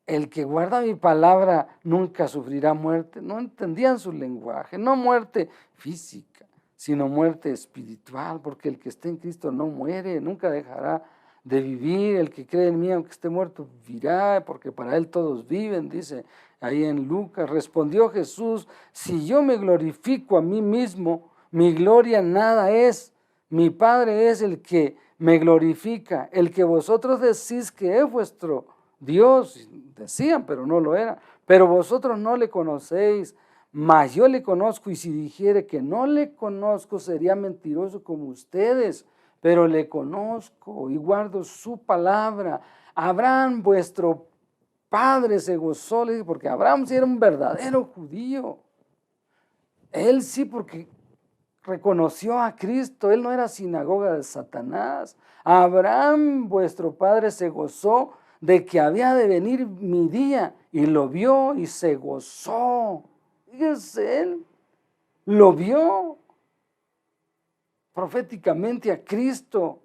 el que guarda mi palabra nunca sufrirá muerte. No entendían su lenguaje, no muerte física, sino muerte espiritual, porque el que esté en Cristo no muere, nunca dejará de vivir. El que cree en mí, aunque esté muerto, vivirá, porque para él todos viven, dice ahí en Lucas. Respondió Jesús, si yo me glorifico a mí mismo, mi gloria nada es. Mi Padre es el que me glorifica, el que vosotros decís que es vuestro Dios. Decían, pero no lo era. Pero vosotros no le conocéis, mas yo le conozco, y si dijere que no le conozco, sería mentiroso como ustedes, pero le conozco y guardo su palabra. Abraham, vuestro padre, se gozó, porque Abraham sí era un verdadero judío. Él sí, porque reconoció a Cristo, él no era sinagoga de Satanás. Abraham, vuestro padre, se gozó de que había de venir mi día, y lo vio y se gozó. Fíjese, él lo vio proféticamente a Cristo.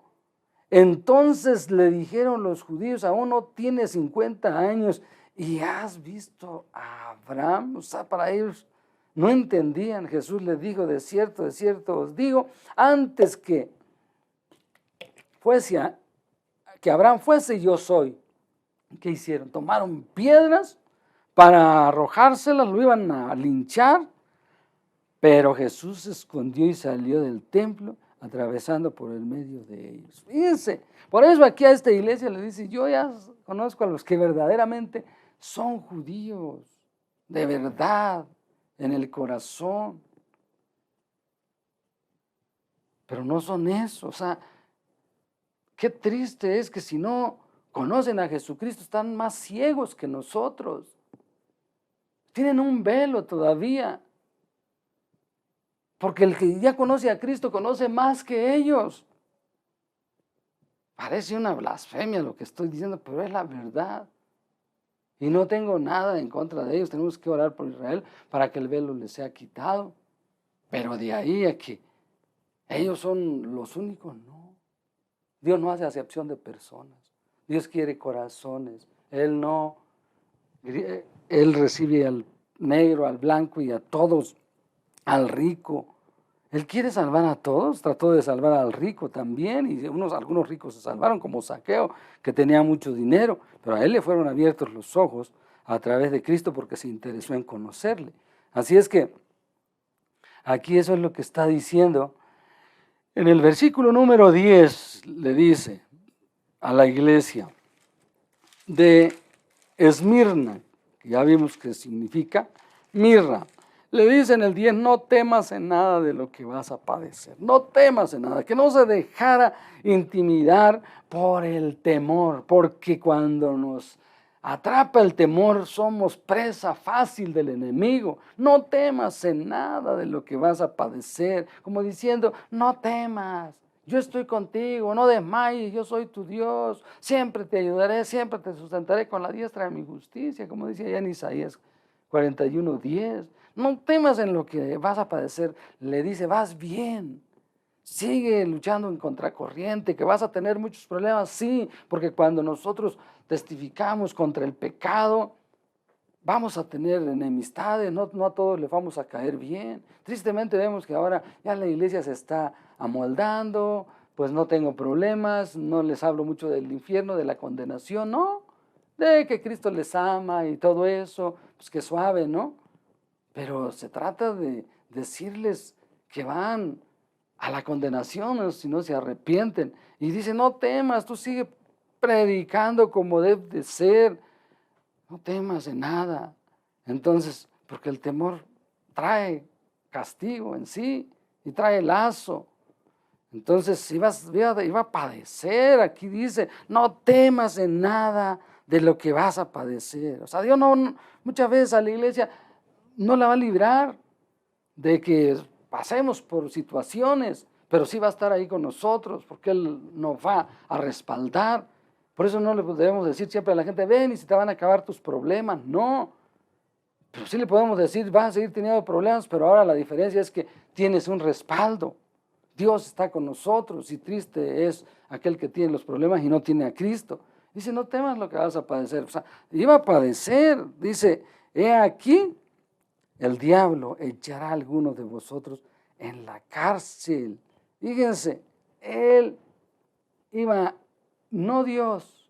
Entonces le dijeron los judíos, aún no tiene 50 años y has visto a Abraham. O sea, para ellos no entendían. Jesús les dijo, de cierto os digo, antes que Abraham fuese, yo soy. ¿Qué hicieron? Tomaron piedras para arrojárselas, lo iban a linchar, pero Jesús se escondió y salió del templo, atravesando por el medio de ellos. Fíjense, por eso aquí a esta iglesia le dice, yo ya conozco a los que verdaderamente son judíos, de verdad, en el corazón, pero no son eso. O sea, qué triste es que si no conocen a Jesucristo están más ciegos que nosotros, tienen un velo todavía, porque el que ya conoce a Cristo conoce más que ellos. Parece una blasfemia lo que estoy diciendo, pero es la verdad. Y no tengo nada en contra de ellos, tenemos que orar por Israel para que el velo les sea quitado. Pero de ahí a que ellos son los únicos, no. Dios no hace acepción de personas. Dios quiere corazones. Él recibe al negro, al blanco y a todos, al rico. Él quiere salvar a todos, trató de salvar al rico también, y algunos ricos se salvaron, como Zaqueo, que tenía mucho dinero, pero a él le fueron abiertos los ojos a través de Cristo porque se interesó en conocerle. Así es que aquí eso es lo que está diciendo. En el versículo número 10 le dice a la iglesia de Esmirna, que ya vimos que significa mirra, le dice en el 10, no temas en nada de lo que vas a padecer, no temas en nada, que no se dejara intimidar por el temor, porque cuando nos atrapa el temor somos presa fácil del enemigo. No temas en nada de lo que vas a padecer, como diciendo, no temas, yo estoy contigo, no desmayes, yo soy tu Dios, siempre te ayudaré, siempre te sustentaré con la diestra de mi justicia, como dice allá en Isaías 41:10. No temas en lo que vas a padecer, le dice, vas bien, sigue luchando en contracorriente, que vas a tener muchos problemas, sí, porque cuando nosotros testificamos contra el pecado, vamos a tener enemistades, no a todos les vamos a caer bien. Tristemente vemos que ahora ya la iglesia se está amoldando, pues no tengo problemas, no les hablo mucho del infierno, de la condenación, no, de que Cristo les ama y todo eso, pues que suave, ¿no? Pero se trata de decirles que van a la condenación si no se arrepienten. Y dice, no temas, tú sigue predicando como debe de ser, no temas de nada. Entonces, porque el temor trae castigo en sí y trae lazo. Entonces iba a padecer, aquí dice, no temas en nada de lo que vas a padecer. O sea, Dios no, muchas veces a la iglesia no la va a librar de que pasemos por situaciones, pero sí va a estar ahí con nosotros, porque Él nos va a respaldar. Por eso no le debemos decir siempre a la gente, ven y se te van a acabar tus problemas, no. Pero sí le podemos decir, vas a seguir teniendo problemas, pero ahora la diferencia es que tienes un respaldo. Dios está con nosotros y triste es aquel que tiene los problemas y no tiene a Cristo. Dice, no temas lo que vas a padecer. O sea, iba a padecer. Dice, he aquí, el diablo echará a algunos de vosotros en la cárcel. Fíjense, él iba, no Dios,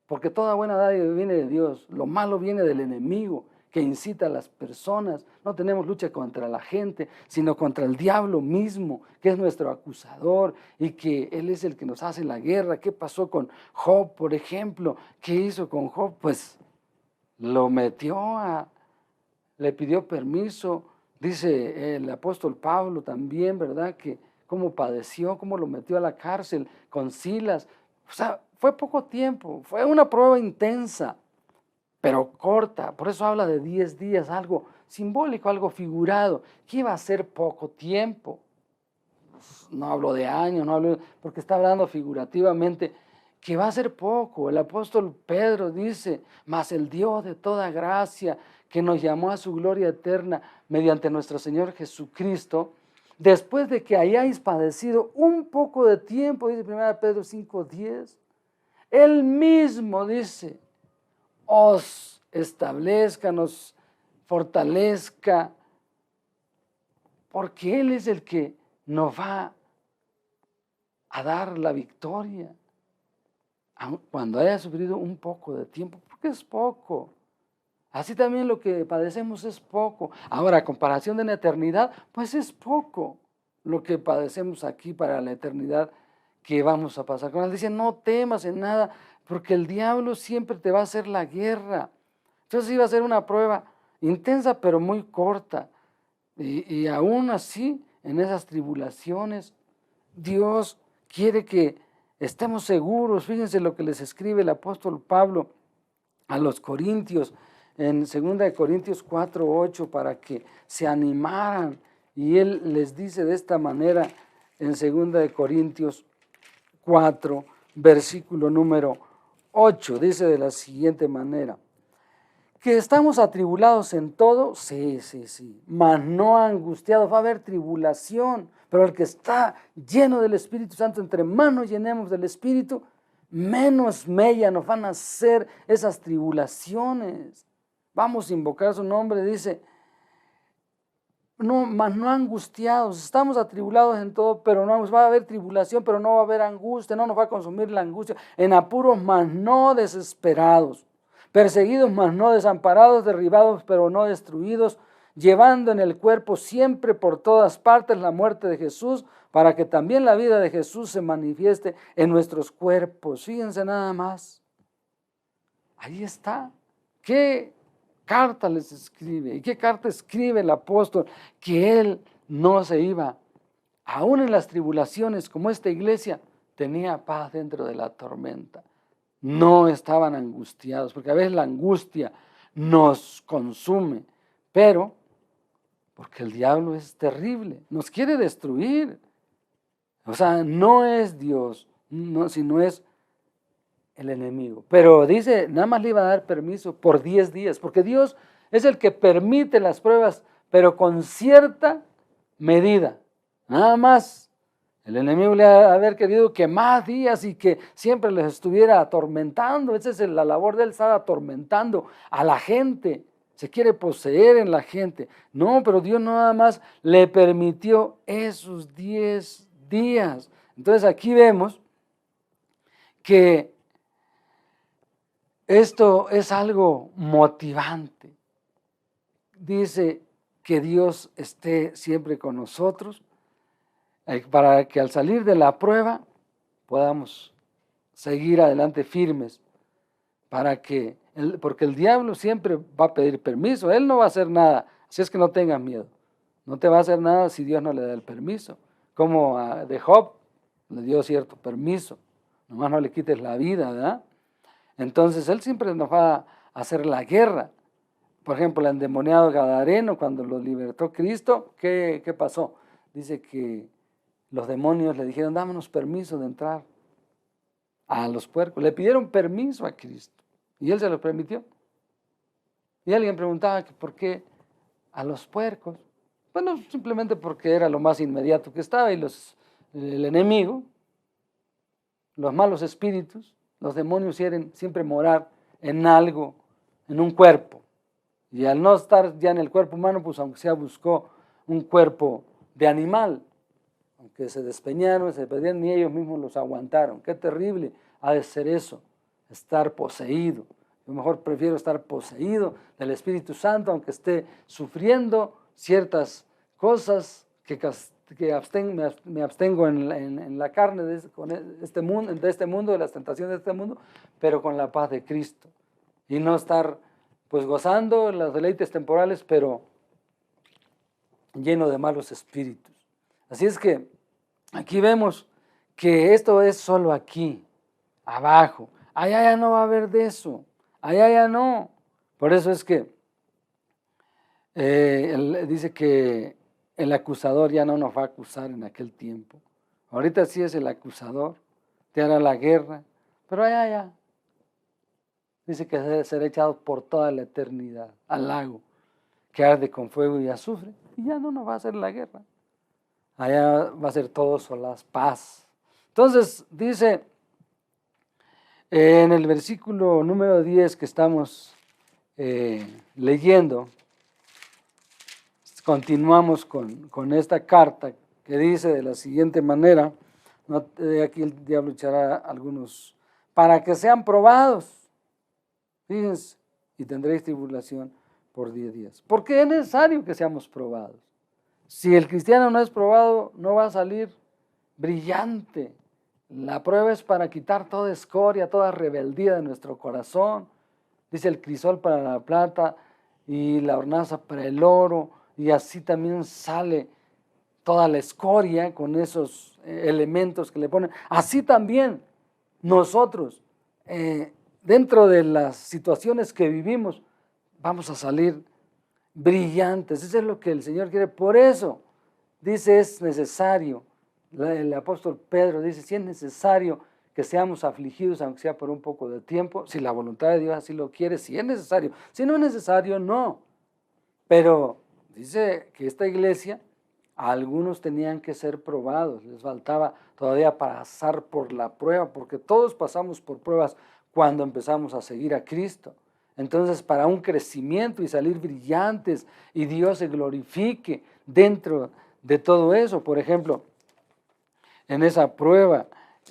porque toda buena dádiva viene de Dios, lo malo viene del enemigo que incita a las personas. No tenemos lucha contra la gente, sino contra el diablo mismo, que es nuestro acusador y que él es el que nos hace la guerra. ¿Qué pasó con Job, por ejemplo? ¿Qué hizo con Job? Pues lo le pidió permiso. Dice el apóstol Pablo también, ¿verdad? Que cómo padeció, cómo lo metió a la cárcel con Silas. O sea, fue poco tiempo, fue una prueba intensa, pero corta. Por eso habla de 10 días, algo simbólico, algo figurado, que iba a ser poco tiempo. No hablo de años, no hablo, porque está hablando figurativamente, que va a ser poco. El apóstol Pedro dice, mas el Dios de toda gracia, que nos llamó a su gloria eterna mediante nuestro Señor Jesucristo, después de que hayáis padecido un poco de tiempo, dice 1 Pedro 5:10, Él mismo dice, os establezca, nos fortalezca, porque Él es el que nos va a dar la victoria. Cuando haya sufrido un poco de tiempo, porque es poco. Así también lo que padecemos es poco. Ahora, a comparación de la eternidad, pues es poco lo que padecemos aquí para la eternidad que vamos a pasar con él. Dice, no temas en nada, porque el diablo siempre te va a hacer la guerra. Entonces iba a ser una prueba intensa, pero muy corta. Y aún así, en esas tribulaciones, Dios quiere que estemos seguros. Fíjense lo que les escribe el apóstol Pablo a los corintios, en 2 Corintios 4:8, para que se animaran. Y él les dice de esta manera en 2 Corintios 4, versículo número 8, dice de la siguiente manera, que estamos atribulados en todo, sí, mas no angustiados. Va a haber tribulación, pero el que está lleno del Espíritu Santo, entre más nos llenemos del Espíritu, menos mella nos van a hacer esas tribulaciones. Vamos a invocar su nombre, dice, no, mas no angustiados, estamos atribulados en todo, pero no va a haber tribulación, pero no va a haber angustia, no nos va a consumir la angustia, en apuros, mas no desesperados, perseguidos, mas no desamparados, derribados, pero no destruidos, llevando en el cuerpo siempre por todas partes la muerte de Jesús, para que también la vida de Jesús se manifieste en nuestros cuerpos. Fíjense nada más, ahí está. ¿Qué carta les escribe? ¿Y qué carta escribe el apóstol? Que él no se iba, aún en las tribulaciones, como esta iglesia, tenía paz dentro de la tormenta. No estaban angustiados, porque a veces la angustia nos consume, pero porque el diablo es terrible, nos quiere destruir. O sea, no es Dios, no, sino es el enemigo. Pero dice, nada más le iba a dar permiso por 10 días, porque Dios es el que permite las pruebas, pero con cierta medida. Nada más el enemigo le ha haber querido que más días y que siempre les estuviera atormentando. Esa es la labor de él, estar atormentando a la gente. Se quiere poseer en la gente. No, pero Dios nada más le permitió esos 10 días. Entonces aquí vemos que esto es algo motivante. Dice que Dios esté siempre con nosotros para que al salir de la prueba podamos seguir adelante firmes, porque el diablo siempre va a pedir permiso, él no va a hacer nada, así es que no tengas miedo, no te va a hacer nada si Dios no le da el permiso, como de Job le dio cierto permiso, nomás no le quites la vida, ¿verdad? Entonces él siempre nos va a hacer la guerra. Por ejemplo, el endemoniado gadareno, cuando lo libertó Cristo, ¿qué pasó? Dice que los demonios le dijeron, dámonos permiso de entrar a los puercos. Le pidieron permiso a Cristo y él se lo permitió. Y alguien preguntaba que por qué a los puercos. Bueno, simplemente porque era lo más inmediato que estaba y el enemigo, los malos espíritus, los demonios quieren siempre morar en algo, en un cuerpo. Y al no estar ya en el cuerpo humano, pues aunque sea buscó un cuerpo de animal. Aunque se despeñaron, se perdieron, ni ellos mismos los aguantaron. Qué terrible ha de ser eso, estar poseído. Yo mejor prefiero estar poseído del Espíritu Santo, aunque esté sufriendo ciertas cosas que me abstengo en la carne de este mundo, de las tentaciones de este mundo, pero con la paz de Cristo. Y no estar pues gozando los deleites temporales, pero lleno de malos espíritus. Así es que aquí vemos que esto es solo aquí, abajo. Allá ya no va a haber de eso, allá ya no. Por eso es que dice que el acusador ya no nos va a acusar en aquel tiempo. Ahorita sí es el acusador, te hará la guerra, pero allá ya. Dice que será echado por toda la eternidad al lago, que arde con fuego y azufre, y ya no nos va a hacer la guerra. Allá va a ser todo solaz, paz. Entonces dice en el versículo número 10 que estamos leyendo, continuamos con esta carta que dice de la siguiente manera, aquí el diablo echará algunos, para que sean probados, fíjense, y tendréis tribulación por 10 días. ¿Por qué es necesario que seamos probados? Si el cristiano no es probado, no va a salir brillante. La prueba es para quitar toda escoria, toda rebeldía de nuestro corazón. Dice el crisol para la plata y la hornaza para el oro, y así también sale toda la escoria con esos elementos que le ponen. Así también nosotros, dentro de las situaciones que vivimos, vamos a salir brillantes. Eso es lo que el Señor quiere. Por eso dice, es necesario, el apóstol Pedro dice, si es necesario que seamos afligidos, aunque sea por un poco de tiempo, si la voluntad de Dios así lo quiere, si es necesario. Si no es necesario, no. Pero dice que esta iglesia, a algunos tenían que ser probados, les faltaba todavía pasar por la prueba, porque todos pasamos por pruebas cuando empezamos a seguir a Cristo. Entonces, para un crecimiento y salir brillantes y Dios se glorifique dentro de todo eso, por ejemplo, en esa prueba,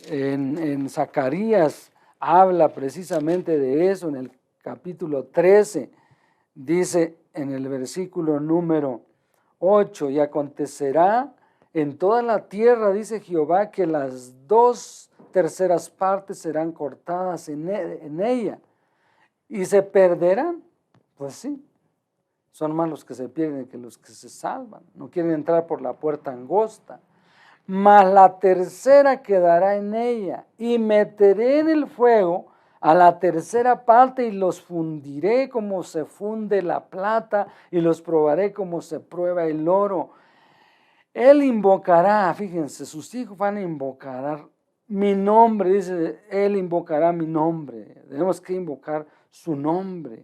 en Zacarías habla precisamente de eso, en el capítulo 13, dice en el versículo número 8, y acontecerá en toda la tierra, dice Jehová, que las 2/3 partes serán cortadas en ella. ¿Y se perderán? Pues sí, son más los que se pierden que los que se salvan. No quieren entrar por la puerta angosta. Mas la tercera quedará en ella, y meteré en el fuego a la tercera parte, y los fundiré como se funde la plata, y los probaré como se prueba el oro. Él invocará, fíjense, sus hijos van a invocar mi nombre, dice, él invocará mi nombre. Tenemos que invocar su nombre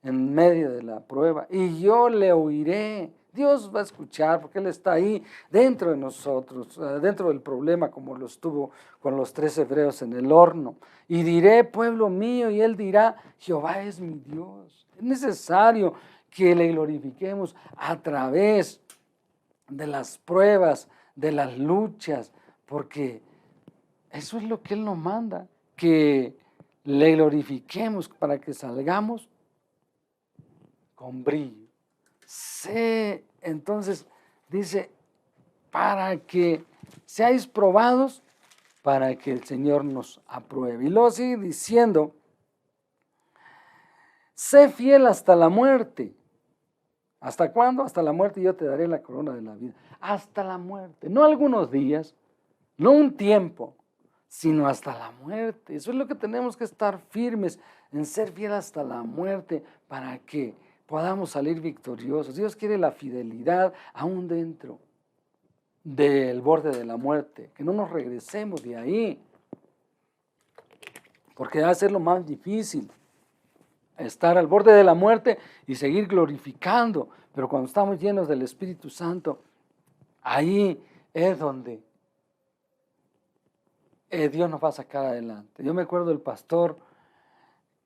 en medio de la prueba, y yo le oiré. Dios va a escuchar porque Él está ahí dentro de nosotros, dentro del problema, como lo estuvo con los 3 hebreos en el horno. Y diré, pueblo mío, y Él dirá, Jehová es mi Dios. Es necesario que le glorifiquemos a través de las pruebas, de las luchas, porque Eso es lo que Él nos manda, que le glorifiquemos para que salgamos con brillo. Entonces dice, para que seáis probados, para que el Señor nos apruebe. Y luego sigue diciendo, sé fiel hasta la muerte. ¿Hasta cuándo? Hasta la muerte yo te daré la corona de la vida. Hasta la muerte, no algunos días, no un tiempo, sino hasta la muerte. Eso es lo que tenemos que estar firmes en ser fiel hasta la muerte para que podamos salir victoriosos. Dios quiere la fidelidad aún dentro del borde de la muerte, que no nos regresemos de ahí, porque va a ser lo más difícil, estar al borde de la muerte y seguir glorificando, pero cuando estamos llenos del Espíritu Santo, ahí es donde Dios nos va a sacar adelante. Yo me acuerdo del pastor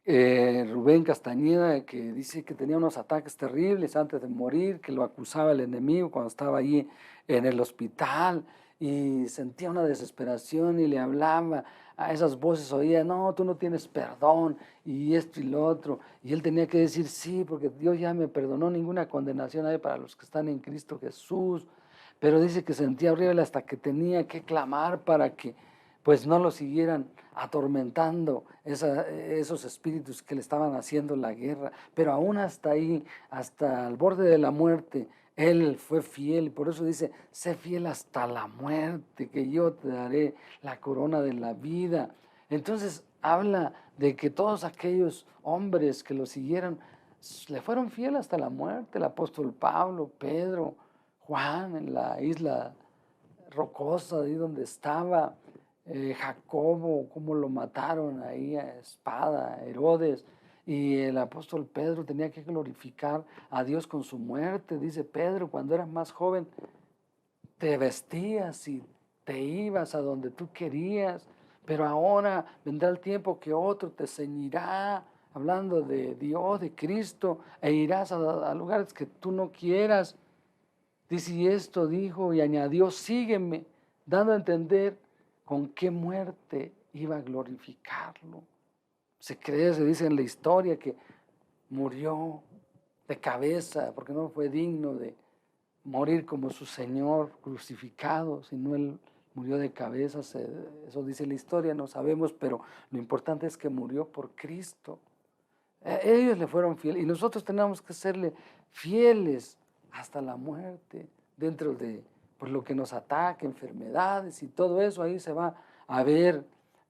Rubén Castañeda, que dice que tenía unos ataques terribles antes de morir, que lo acusaba el enemigo cuando estaba allí en el hospital y sentía una desesperación y le hablaba a esas voces, oía, no, tú no tienes perdón y esto y lo otro, y él tenía que decir sí, porque Dios ya me perdonó, ninguna condenación hay para los que están en Cristo Jesús, pero dice que sentía horrible hasta que tenía que clamar para que pues no lo siguieran atormentando esos espíritus que le estaban haciendo la guerra, pero aún hasta ahí, hasta el borde de la muerte, él fue fiel, por eso dice, sé fiel hasta la muerte, que yo te daré la corona de la vida. Entonces habla de que todos aquellos hombres que lo siguieron, le fueron fieles hasta la muerte, el apóstol Pablo, Pedro, Juan, en la isla rocosa, ahí donde estaba, Jacobo, cómo lo mataron ahí a espada, Herodes, y el apóstol Pedro tenía que glorificar a Dios con su muerte. Dice Pedro, cuando eras más joven, te vestías y te ibas a donde tú querías, pero ahora vendrá el tiempo que otro te ceñirá, hablando de Dios, de Cristo, e irás a lugares que tú no quieras. Dice, y esto dijo y añadió, sígueme, dando a entender con qué muerte iba a glorificarlo. Se dice en la historia que murió de cabeza, porque no fue digno de morir como su Señor crucificado, sino él murió de cabeza, eso dice la historia, no sabemos, pero lo importante es que murió por Cristo. Ellos le fueron fieles y nosotros tenemos que serle fieles hasta la muerte, dentro de por lo que nos ataque, enfermedades y todo eso, ahí se va a ver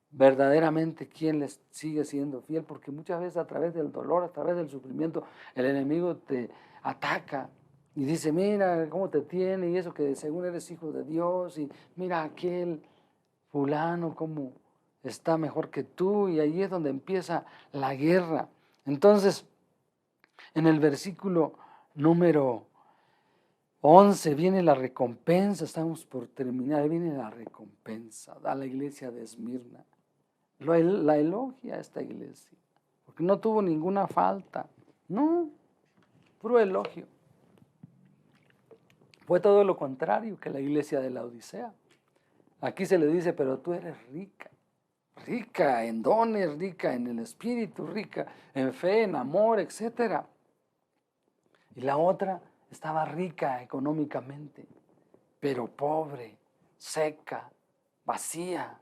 verdaderamente quién les sigue siendo fiel, porque muchas veces a través del dolor, a través del sufrimiento, el enemigo te ataca y dice, mira cómo te tiene y eso que según eres hijo de Dios y mira aquel fulano cómo está mejor que tú, y ahí es donde empieza la guerra. Entonces, en el versículo número 11 viene la recompensa, estamos por terminar, viene la recompensa a la iglesia de Esmirna. La elogia a esta iglesia, porque no tuvo ninguna falta, no, puro elogio. Fue todo lo contrario que la iglesia de la Odisea. Aquí se le dice, pero tú eres rica, rica en dones, rica en el espíritu, rica en fe, en amor, etc. Y la otra estaba rica económicamente, pero pobre, seca, vacía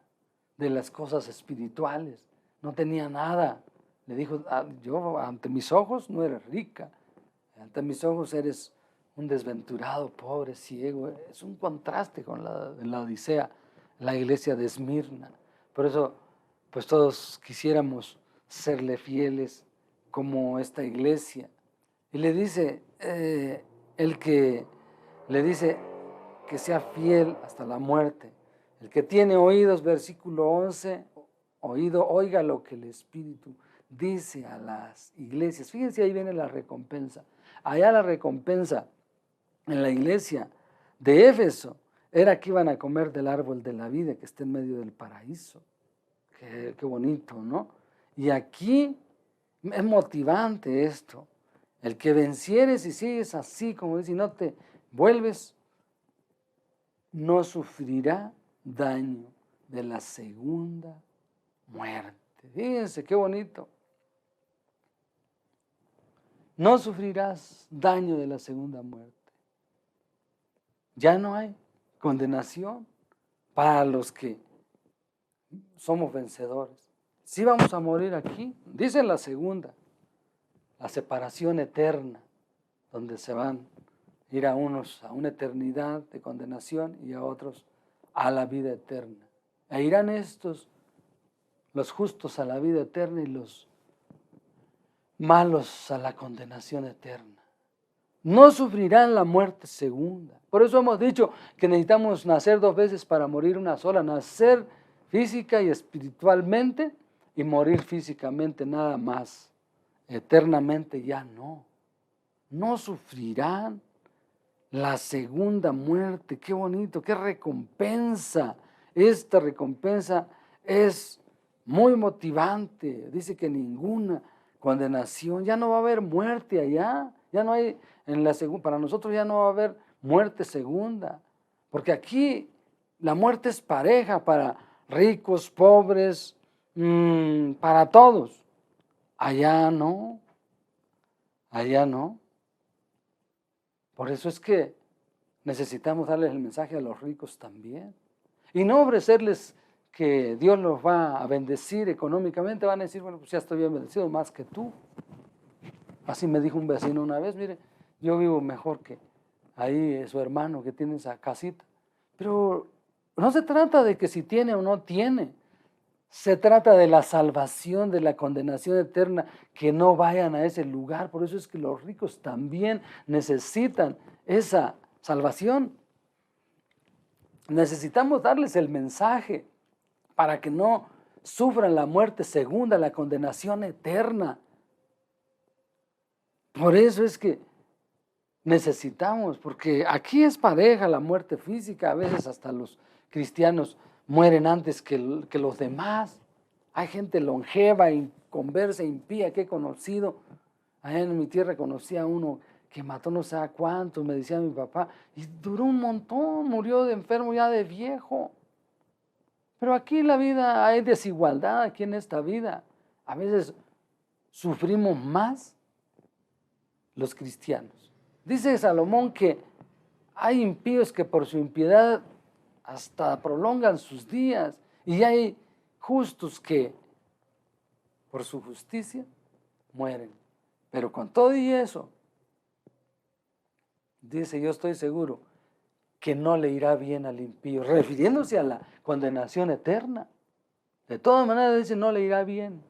de las cosas espirituales, no tenía nada. Le dijo, yo ante mis ojos no eres rica, ante mis ojos eres un desventurado, pobre, ciego. Es un contraste con la Odisea, la iglesia de Esmirna. Por eso, pues todos quisiéramos serle fieles como esta iglesia. Y le dice, el que le dice que sea fiel hasta la muerte. El que tiene oídos, versículo 11, oiga lo que el Espíritu dice a las iglesias. Fíjense, ahí viene la recompensa. Allá la recompensa en la iglesia de Éfeso era que iban a comer del árbol de la vida que está en medio del paraíso. Qué bonito, ¿no? Y aquí es motivante esto. El que vencieres y sigues así, como dice, y no te vuelves, no sufrirá daño. de la segunda muerte. Fíjense qué bonito. No sufrirás daño de la segunda muerte. Ya no hay condenación para los que somos vencedores. Sí vamos a morir aquí, dice la segunda, la separación eterna, donde se van a ir a unos a una eternidad de condenación y a otros a la vida eterna. E irán estos, los justos, a la vida eterna y los malos a la condenación eterna. No sufrirán la muerte segunda. Por eso hemos dicho que necesitamos nacer 2 veces para morir una sola. Nacer física y espiritualmente y morir físicamente nada más. Eternamente ya no. No sufrirán la segunda muerte. Qué bonito, qué recompensa. Esta recompensa es muy motivante. Dice que ninguna condenación, ya no va a haber muerte allá. Ya no hay, para nosotros ya no va a haber muerte segunda. Porque aquí la muerte es pareja para ricos, pobres, para todos. Allá no. Allá no. Por eso es que necesitamos darles el mensaje a los ricos también. Y no ofrecerles que Dios los va a bendecir económicamente. Van a decir, bueno, pues ya estoy bien bendecido, más que tú. Así me dijo un vecino una vez, mire, yo vivo mejor que ahí su hermano que tiene esa casita. Pero no se trata de que si tiene o no tiene. Se trata de la salvación, de la condenación eterna, que no vayan a ese lugar. Por eso es que los ricos también necesitan esa salvación. Necesitamos darles el mensaje para que no sufran la muerte segunda, la condenación eterna. Por eso es que necesitamos, porque aquí es pareja la muerte física, a veces hasta los cristianos mueren antes que los demás. Hay gente longeva, inconversa, impía que he conocido. Allá en mi tierra conocí a uno que mató no sé a cuántos, me decía mi papá, y duró un montón, murió de enfermo ya de viejo. Pero aquí en la vida hay desigualdad, aquí en esta vida. A veces sufrimos más los cristianos. Dice Salomón que hay impíos que por su impiedad hasta prolongan sus días y hay justos que por su justicia mueren. Pero con todo y eso, dice, yo estoy seguro que no le irá bien al impío, refiriéndose a la condenación eterna. De todas maneras dice, no le irá bien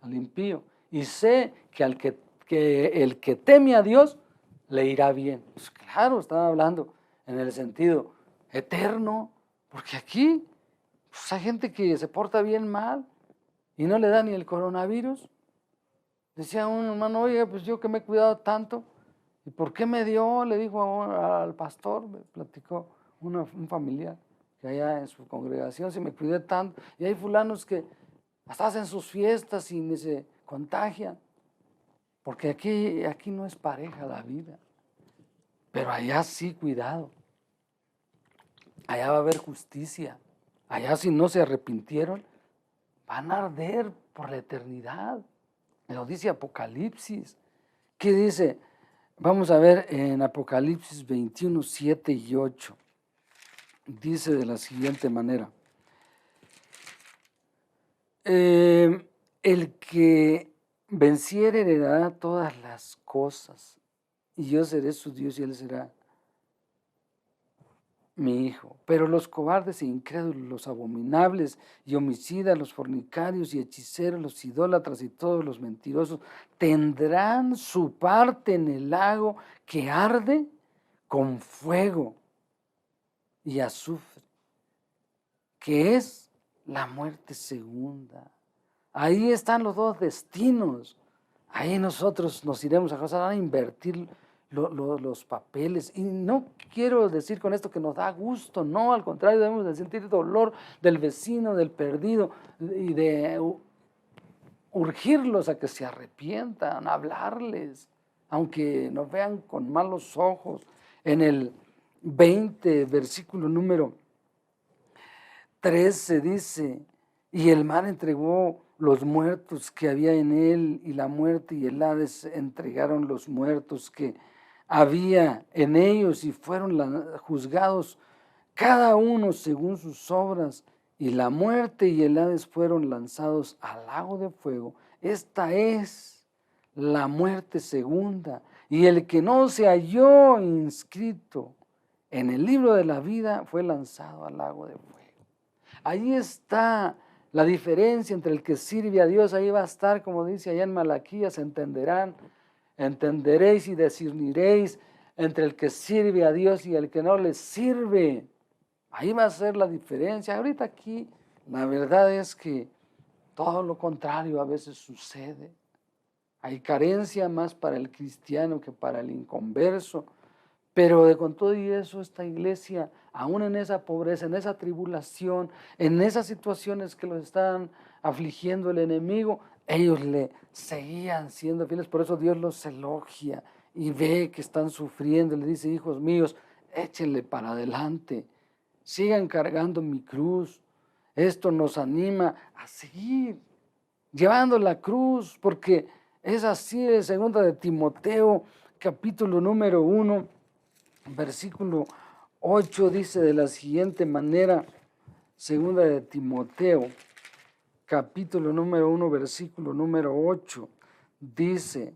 al impío. Y sé que el que teme a Dios le irá bien. Pues claro, estaba hablando en el sentido eterno, porque aquí pues, hay gente que se porta bien mal y no le da ni el coronavirus. Decía un hermano, oye, pues yo que me he cuidado tanto, ¿y por qué me dio? Le dijo al pastor, me platicó un familiar que allá en su congregación, si me cuidé tanto, y hay fulanos que hasta hacen sus fiestas y ni se contagian. Porque aquí no es pareja la vida. Pero allá sí, cuidado. Allá va a haber justicia. Allá si no se arrepintieron, van a arder por la eternidad. Lo dice Apocalipsis. ¿Qué dice? Vamos a ver en Apocalipsis 21, 7 y 8. Dice de la siguiente manera. El que venciere heredará todas las cosas, y yo seré su Dios y él será mi hijo. Pero los cobardes e incrédulos, los abominables y homicidas, los fornicarios y hechiceros, los idólatras y todos los mentirosos, tendrán su parte en el lago que arde con fuego y azufre, que es la muerte segunda. Ahí están los dos destinos. Ahí nosotros nos iremos a invertir los papeles. Y no quiero decir con esto que nos da gusto, no, al contrario, debemos de sentir dolor del vecino, del perdido, y de urgirlos a que se arrepientan, hablarles, aunque nos vean con malos ojos. En el 20, versículo número 13 dice, y el mar entregó los muertos que había en él, y la muerte y el Hades entregaron los muertos que había en ellos, y fueron juzgados cada uno según sus obras, y la muerte y el Hades fueron lanzados al lago de fuego. Esta es la muerte segunda, y el que no se halló inscrito en el libro de la vida fue lanzado al lago de fuego. Ahí está la diferencia entre el que sirve a Dios. Ahí va a estar, como dice allá en Malaquías, entenderéis y discerniréis entre el que sirve a Dios y el que no le sirve. Ahí va a ser la diferencia. Ahorita aquí la verdad es que todo lo contrario a veces sucede. Hay carencia más para el cristiano que para el inconverso. Pero con todo y eso, esta iglesia, aún en esa pobreza, en esa tribulación, en esas situaciones que los están afligiendo el enemigo, ellos le seguían siendo fieles. Por eso Dios los elogia y ve que están sufriendo. Le dice, hijos míos, échenle para adelante, sigan cargando mi cruz. Esto nos anima a seguir llevando la cruz, porque es así. En 2 de Timoteo, capítulo número 1, versículo 8, dice de la siguiente manera, 2 de Timoteo, capítulo número 1, versículo número 8, dice,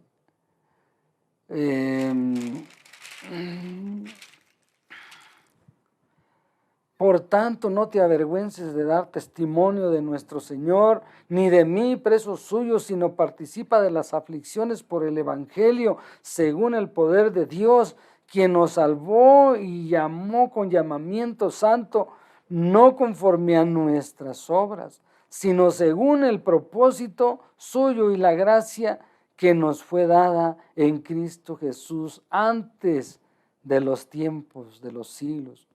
por tanto, no te avergüences de dar testimonio de nuestro Señor, ni de mí, preso suyo, sino participa de las aflicciones por el Evangelio, según el poder de Dios, quien nos salvó y llamó con llamamiento santo, no conforme a nuestras obras, sino según el propósito suyo y la gracia que nos fue dada en Cristo Jesús antes de los tiempos de los siglos,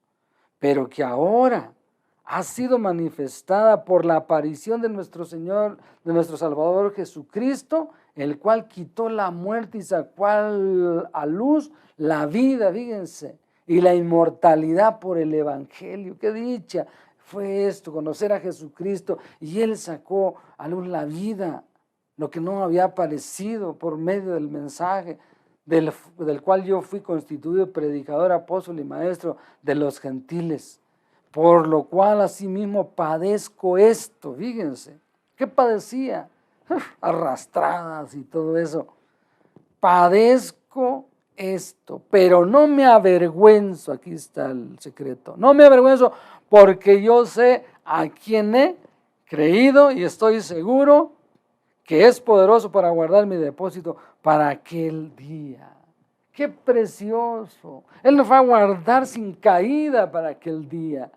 pero que ahora ha sido manifestada por la aparición de nuestro Señor, de nuestro Salvador Jesucristo, el cual quitó la muerte y sacó a luz la vida, fíjense, y la inmortalidad por el Evangelio. ¡Qué dicha fue esto, conocer a Jesucristo! Y Él sacó a luz la vida, lo que no había aparecido por medio del mensaje, del cual yo fui constituido predicador, apóstol y maestro de los gentiles, por lo cual asimismo padezco esto. Fíjense, ¿qué padecía? Arrastradas y todo eso. Padezco esto, pero no me avergüenzo. Aquí está el secreto. No me avergüenzo, porque yo sé a quién he creído y estoy seguro que es poderoso para guardar mi depósito para aquel día. ¡Qué precioso! Él nos va a guardar sin caída para aquel día,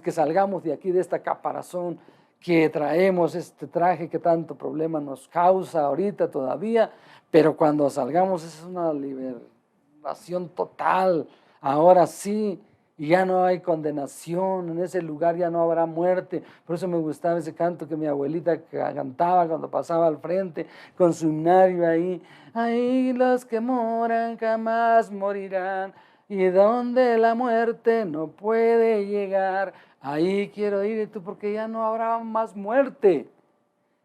que salgamos de aquí, de esta caparazón que traemos, este traje que tanto problema nos causa ahorita todavía, pero cuando salgamos es una liberación total. Ahora sí, y ya no hay condenación, en ese lugar ya no habrá muerte. Por eso me gustaba ese canto que mi abuelita cantaba cuando pasaba al frente con su himnario ahí. Ahí los que moran jamás morirán, y donde la muerte no puede llegar, ahí quiero ir, y tú, porque ya no habrá más muerte.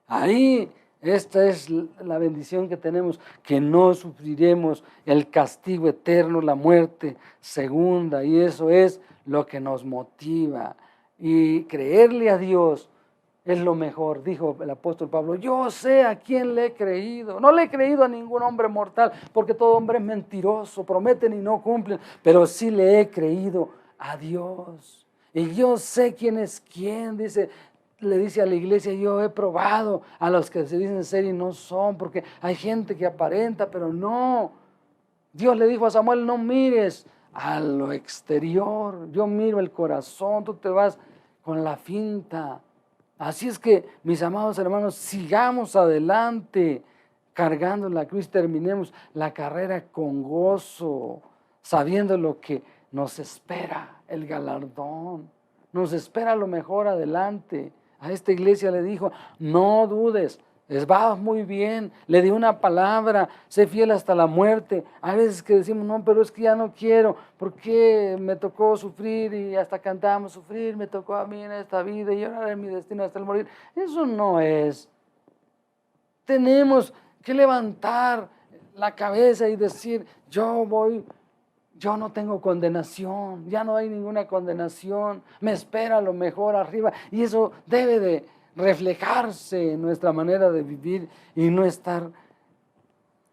Ahí, esta es la bendición que tenemos, que no sufriremos el castigo eterno, la muerte segunda, y eso es lo que nos motiva. Y creerle a Dios es lo mejor. Dijo el apóstol Pablo, yo sé a quién le he creído. No le he creído a ningún hombre mortal, porque todo hombre es mentiroso, prometen y no cumplen, pero sí le he creído a Dios. Y yo sé quién es quién, le dice a la iglesia, yo he probado a los que se dicen ser y no son, porque hay gente que aparenta, pero no. Dios le dijo a Samuel, no mires a lo exterior, yo miro el corazón, tú te vas con la finta. Así es que, mis amados hermanos, sigamos adelante, cargando la cruz, terminemos la carrera con gozo, sabiendo lo que nos espera, el galardón, nos espera lo mejor adelante. A esta iglesia le dijo, no dudes, va muy bien, le di una palabra, sé fiel hasta la muerte. Hay veces que decimos, no, pero es que ya no quiero, porque me tocó sufrir y hasta cantamos, sufrir me tocó a mí en esta vida y llorar en mi destino hasta el morir. Eso no es. Tenemos que levantar la cabeza y decir, yo no tengo condenación, ya no hay ninguna condenación, me espera lo mejor arriba. Y eso debe de reflejarse en nuestra manera de vivir y no estar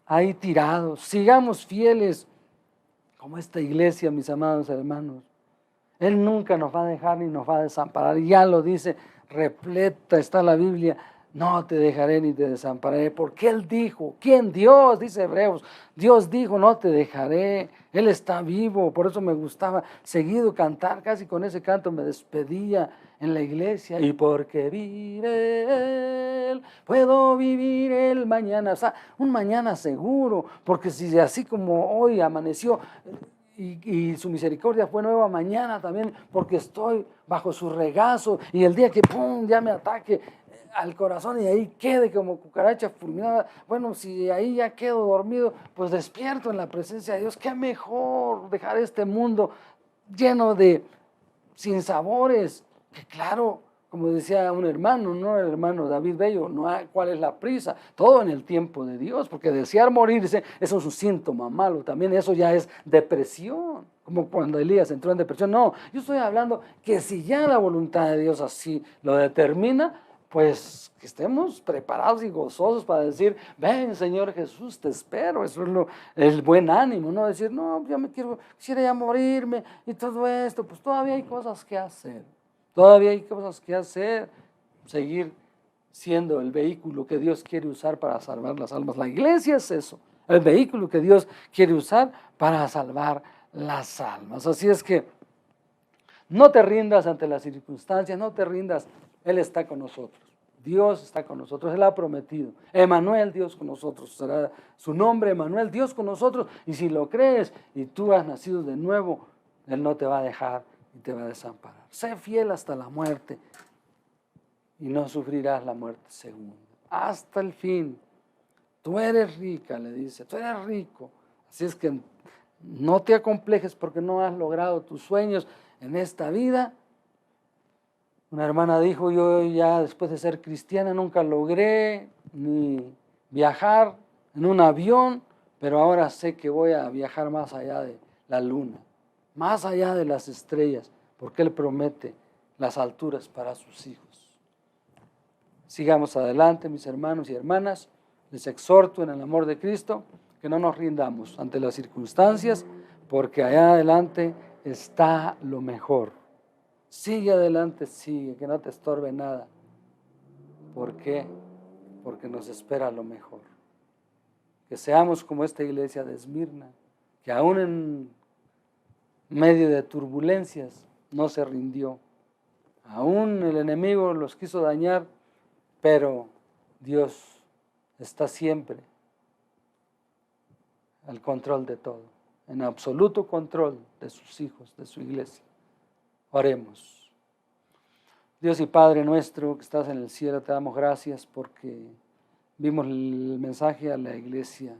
ahí tirados. Sigamos fieles como esta iglesia, mis amados hermanos. Él nunca nos va a dejar ni nos va a desamparar. Y ya lo dice, repleta está la Biblia. No te dejaré ni te desampararé, porque Él dijo, ¿quién? Dios, dice Hebreos, Dios dijo, no te dejaré, Él está vivo. Por eso me gustaba seguido cantar, casi con ese canto me despedía en la iglesia. Y porque vive Él, puedo vivir el mañana. O sea, un mañana seguro, porque si así como hoy amaneció, y su misericordia fue nueva mañana también, porque estoy bajo su regazo, y el día que pum, ya me ataque al corazón y ahí quede como cucaracha fulminada, bueno, si ahí ya quedo dormido, pues despierto en la presencia de Dios. Qué mejor dejar este mundo lleno de sinsabores, que claro, como decía un hermano, ¿no? El hermano David Bello, no hay, ¿cuál es la prisa? Todo en el tiempo de Dios, porque desear morirse, eso es un síntoma malo, también eso ya es depresión, como cuando Elías entró en depresión. No, yo estoy hablando que si ya la voluntad de Dios así lo determina, pues que estemos preparados y gozosos para decir, ven Señor Jesús, te espero. Eso es el buen ánimo, no decir, no, yo quisiera ya morirme y todo esto. Pues todavía hay cosas que hacer, seguir siendo el vehículo que Dios quiere usar para salvar las almas. La iglesia es eso, el vehículo que Dios quiere usar para salvar las almas. Así es que no te rindas ante las circunstancias, no te rindas. Él está con nosotros, Dios está con nosotros, Él ha prometido, Emanuel, Dios con nosotros, será su nombre, Emanuel, Dios con nosotros, y si lo crees y tú has nacido de nuevo, Él no te va a dejar y te va a desamparar. Sé fiel hasta la muerte y no sufrirás la muerte segunda, hasta el fin. Tú eres rica, le dice, tú eres rico, así es que no te acomplejes porque no has logrado tus sueños en esta vida. Una hermana dijo, yo ya después de ser cristiana nunca logré ni viajar en un avión, pero ahora sé que voy a viajar más allá de la luna, más allá de las estrellas, porque Él promete las alturas para sus hijos. Sigamos adelante, mis hermanos y hermanas. Les exhorto en el amor de Cristo que no nos rindamos ante las circunstancias, porque allá adelante está lo mejor. Sigue adelante, sigue, que no te estorbe nada. ¿Por qué? Porque nos espera lo mejor. Que seamos como esta iglesia de Esmirna, que aún en medio de turbulencias no se rindió. Aún el enemigo los quiso dañar, pero Dios está siempre al control de todo, en absoluto control de sus hijos, de su iglesia. Oremos. Dios y Padre nuestro que estás en el cielo, te damos gracias porque vimos el mensaje a la iglesia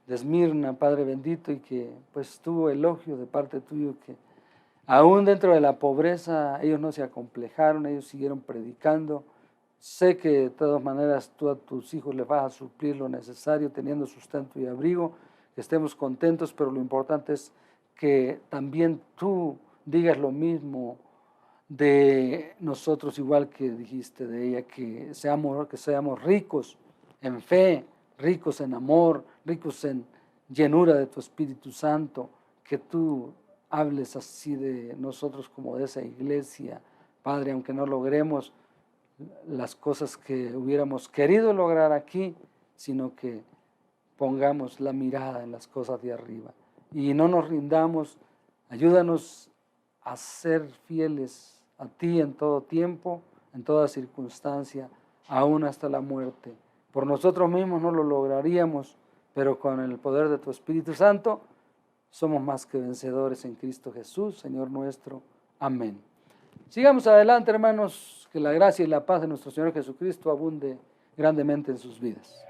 de Esmirna, Padre bendito, y que pues tuvo elogio de parte tuyo, que aún dentro de la pobreza ellos no se acomplejaron, ellos siguieron predicando. Sé que de todas maneras tú a tus hijos les vas a suplir lo necesario, teniendo sustento y abrigo, que estemos contentos, pero lo importante es que también tú digas lo mismo de nosotros, igual que dijiste de ella, que seamos ricos en fe, ricos en amor, ricos en llenura de tu Espíritu Santo, que tú hables así de nosotros como de esa iglesia, Padre, aunque no logremos las cosas que hubiéramos querido lograr aquí, sino que pongamos la mirada en las cosas de arriba y no nos rindamos. Ayúdanos a ser fieles a ti en todo tiempo, en toda circunstancia, aún hasta la muerte. Por nosotros mismos no lo lograríamos, pero con el poder de tu Espíritu Santo somos más que vencedores en Cristo Jesús, Señor nuestro. Amén. Sigamos adelante, hermanos, que la gracia y la paz de nuestro Señor Jesucristo abunde grandemente en sus vidas.